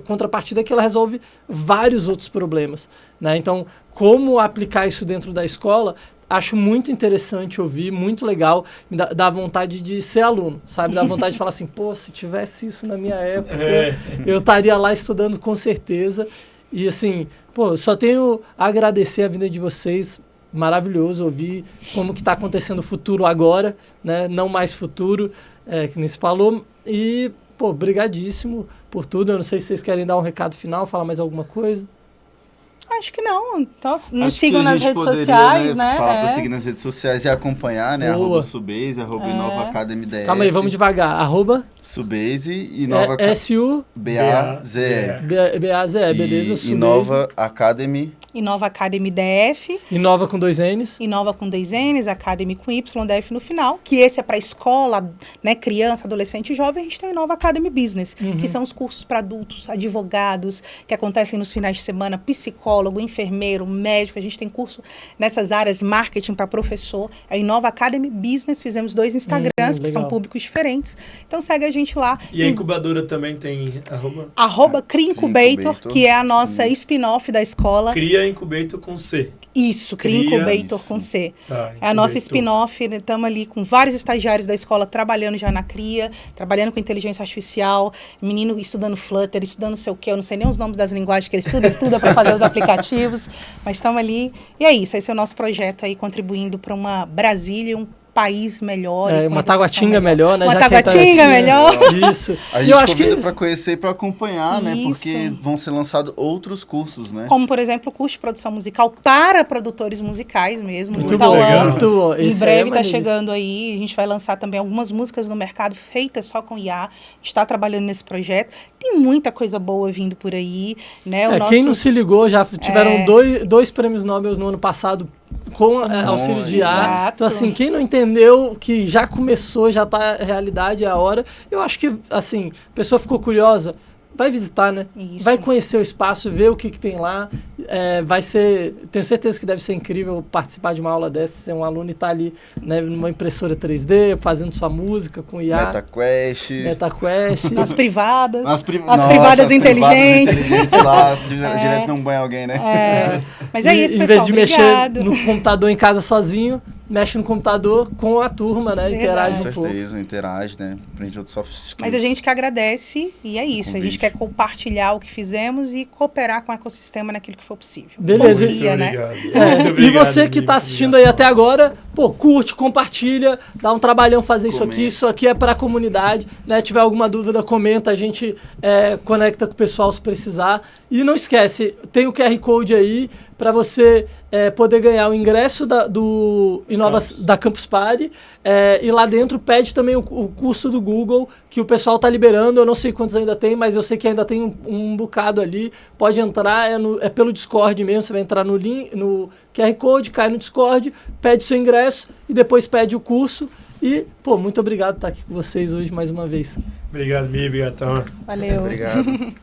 contrapartida é que ela resolve vários outros problemas, né? Então, como aplicar isso dentro da escola, acho muito interessante ouvir, muito legal, me dá vontade de ser aluno, sabe? Dá vontade de falar assim, pô, se tivesse isso na minha época, eu estaria lá estudando com certeza. E assim, pô, só tenho a agradecer a vinda de vocês, maravilhoso ouvir como que está acontecendo o futuro agora, né? Não mais futuro, que nem se falou. E, pô, brigadíssimo por tudo. Eu não sei se vocês querem dar um recado final, falar mais alguma coisa. Acho que não. Então, nos sigam nas redes sociais, né? Falar pra seguir nas redes sociais e acompanhar, né? @Subase, @Inova Academy DF. Calma aí, vamos devagar. Subase e Inova SUBAZE. Beleza? Subase. Inova Academy. Inova Academy DF. Inova com 2 N's. Inova com 2 N's, Academy com Y, DF no final. Que esse é para escola, né, criança, adolescente e jovem. A gente tem o Inova Academy Business, que são os cursos para adultos, advogados, que acontecem nos finais de semana, psicólogo, enfermeiro, médico. A gente tem curso nessas áreas, marketing para professor. É Inova Academy Business. Fizemos 2 Instagrams, que são públicos diferentes. Então segue a gente lá. E a incubadora também tem Cria Incubator, que é a nossa spin-off da escola. Cria Incubator com C. Isso, Cria Incubator com C. Tá, é a nossa spin-off, estamos ali com vários estagiários da escola trabalhando já na Cria, trabalhando com inteligência artificial, menino estudando Flutter, estudando não sei o quê, eu não sei nem os nomes das linguagens que ele estuda para fazer os aplicativos, mas estamos ali. E é isso, esse é o nosso projeto aí, contribuindo para uma Brasília, um país melhor. Uma Taguatinga melhor, né? Uma Taguatinga melhor. Isso. A gente convida para conhecer e para acompanhar, né? Porque vão ser lançados outros cursos, né? Como, por exemplo, o curso de produção musical para produtores musicais mesmo. Muito legal. Em breve está chegando aí. A gente vai lançar também algumas músicas no mercado feitas só com IA. A gente está trabalhando nesse projeto. Tem muita coisa boa vindo por aí, né? Quem não se ligou, já tiveram dois prêmios Nobel no ano passado com auxílio de IA. Então, assim, quem não entendeu que já começou, já tá realidade, é a hora. Eu acho que, assim, a pessoa ficou curiosa, vai visitar, né? Isso. Vai conhecer o espaço, ver o que tem lá. Vai ser... Tenho certeza que deve ser incrível participar de uma aula dessa, ser um aluno e estar ali, né, numa impressora 3D, fazendo sua música com IA. MetaQuest. Nas privadas. As privadas inteligentes. Lá, direto não banha alguém, né? Mas é isso, pessoal. Em vez de mexer no computador em casa sozinho, mexe no computador com a turma, né? Interage com certeza, interage, né? Aprende outros soft skills. Mas a gente que agradece e é isso. A gente quer compartilhar o que fizemos e cooperar com o ecossistema naquilo que for possível. Beleza. Muito né? obrigado. E você que está assistindo aí até agora, pô, curte, compartilha, dá um trabalhão fazer isso aqui. Isso aqui é para a comunidade, né? Tiver alguma dúvida, comenta, a gente conecta com o pessoal se precisar. E não esquece, tem o QR Code aí para você poder ganhar o ingresso da Campus Party, e lá dentro pede também o curso do Google, que o pessoal está liberando. Eu não sei quantos ainda tem, mas eu sei que ainda tem um bocado ali. Pode entrar, é pelo Discord mesmo. Você vai entrar no link, no QR Code, cai no Discord, pede seu ingresso e depois pede o curso. E, pô, muito obrigado por estar aqui com vocês hoje mais uma vez. Obrigado, Mi, obrigado, Tom. Valeu. Obrigado.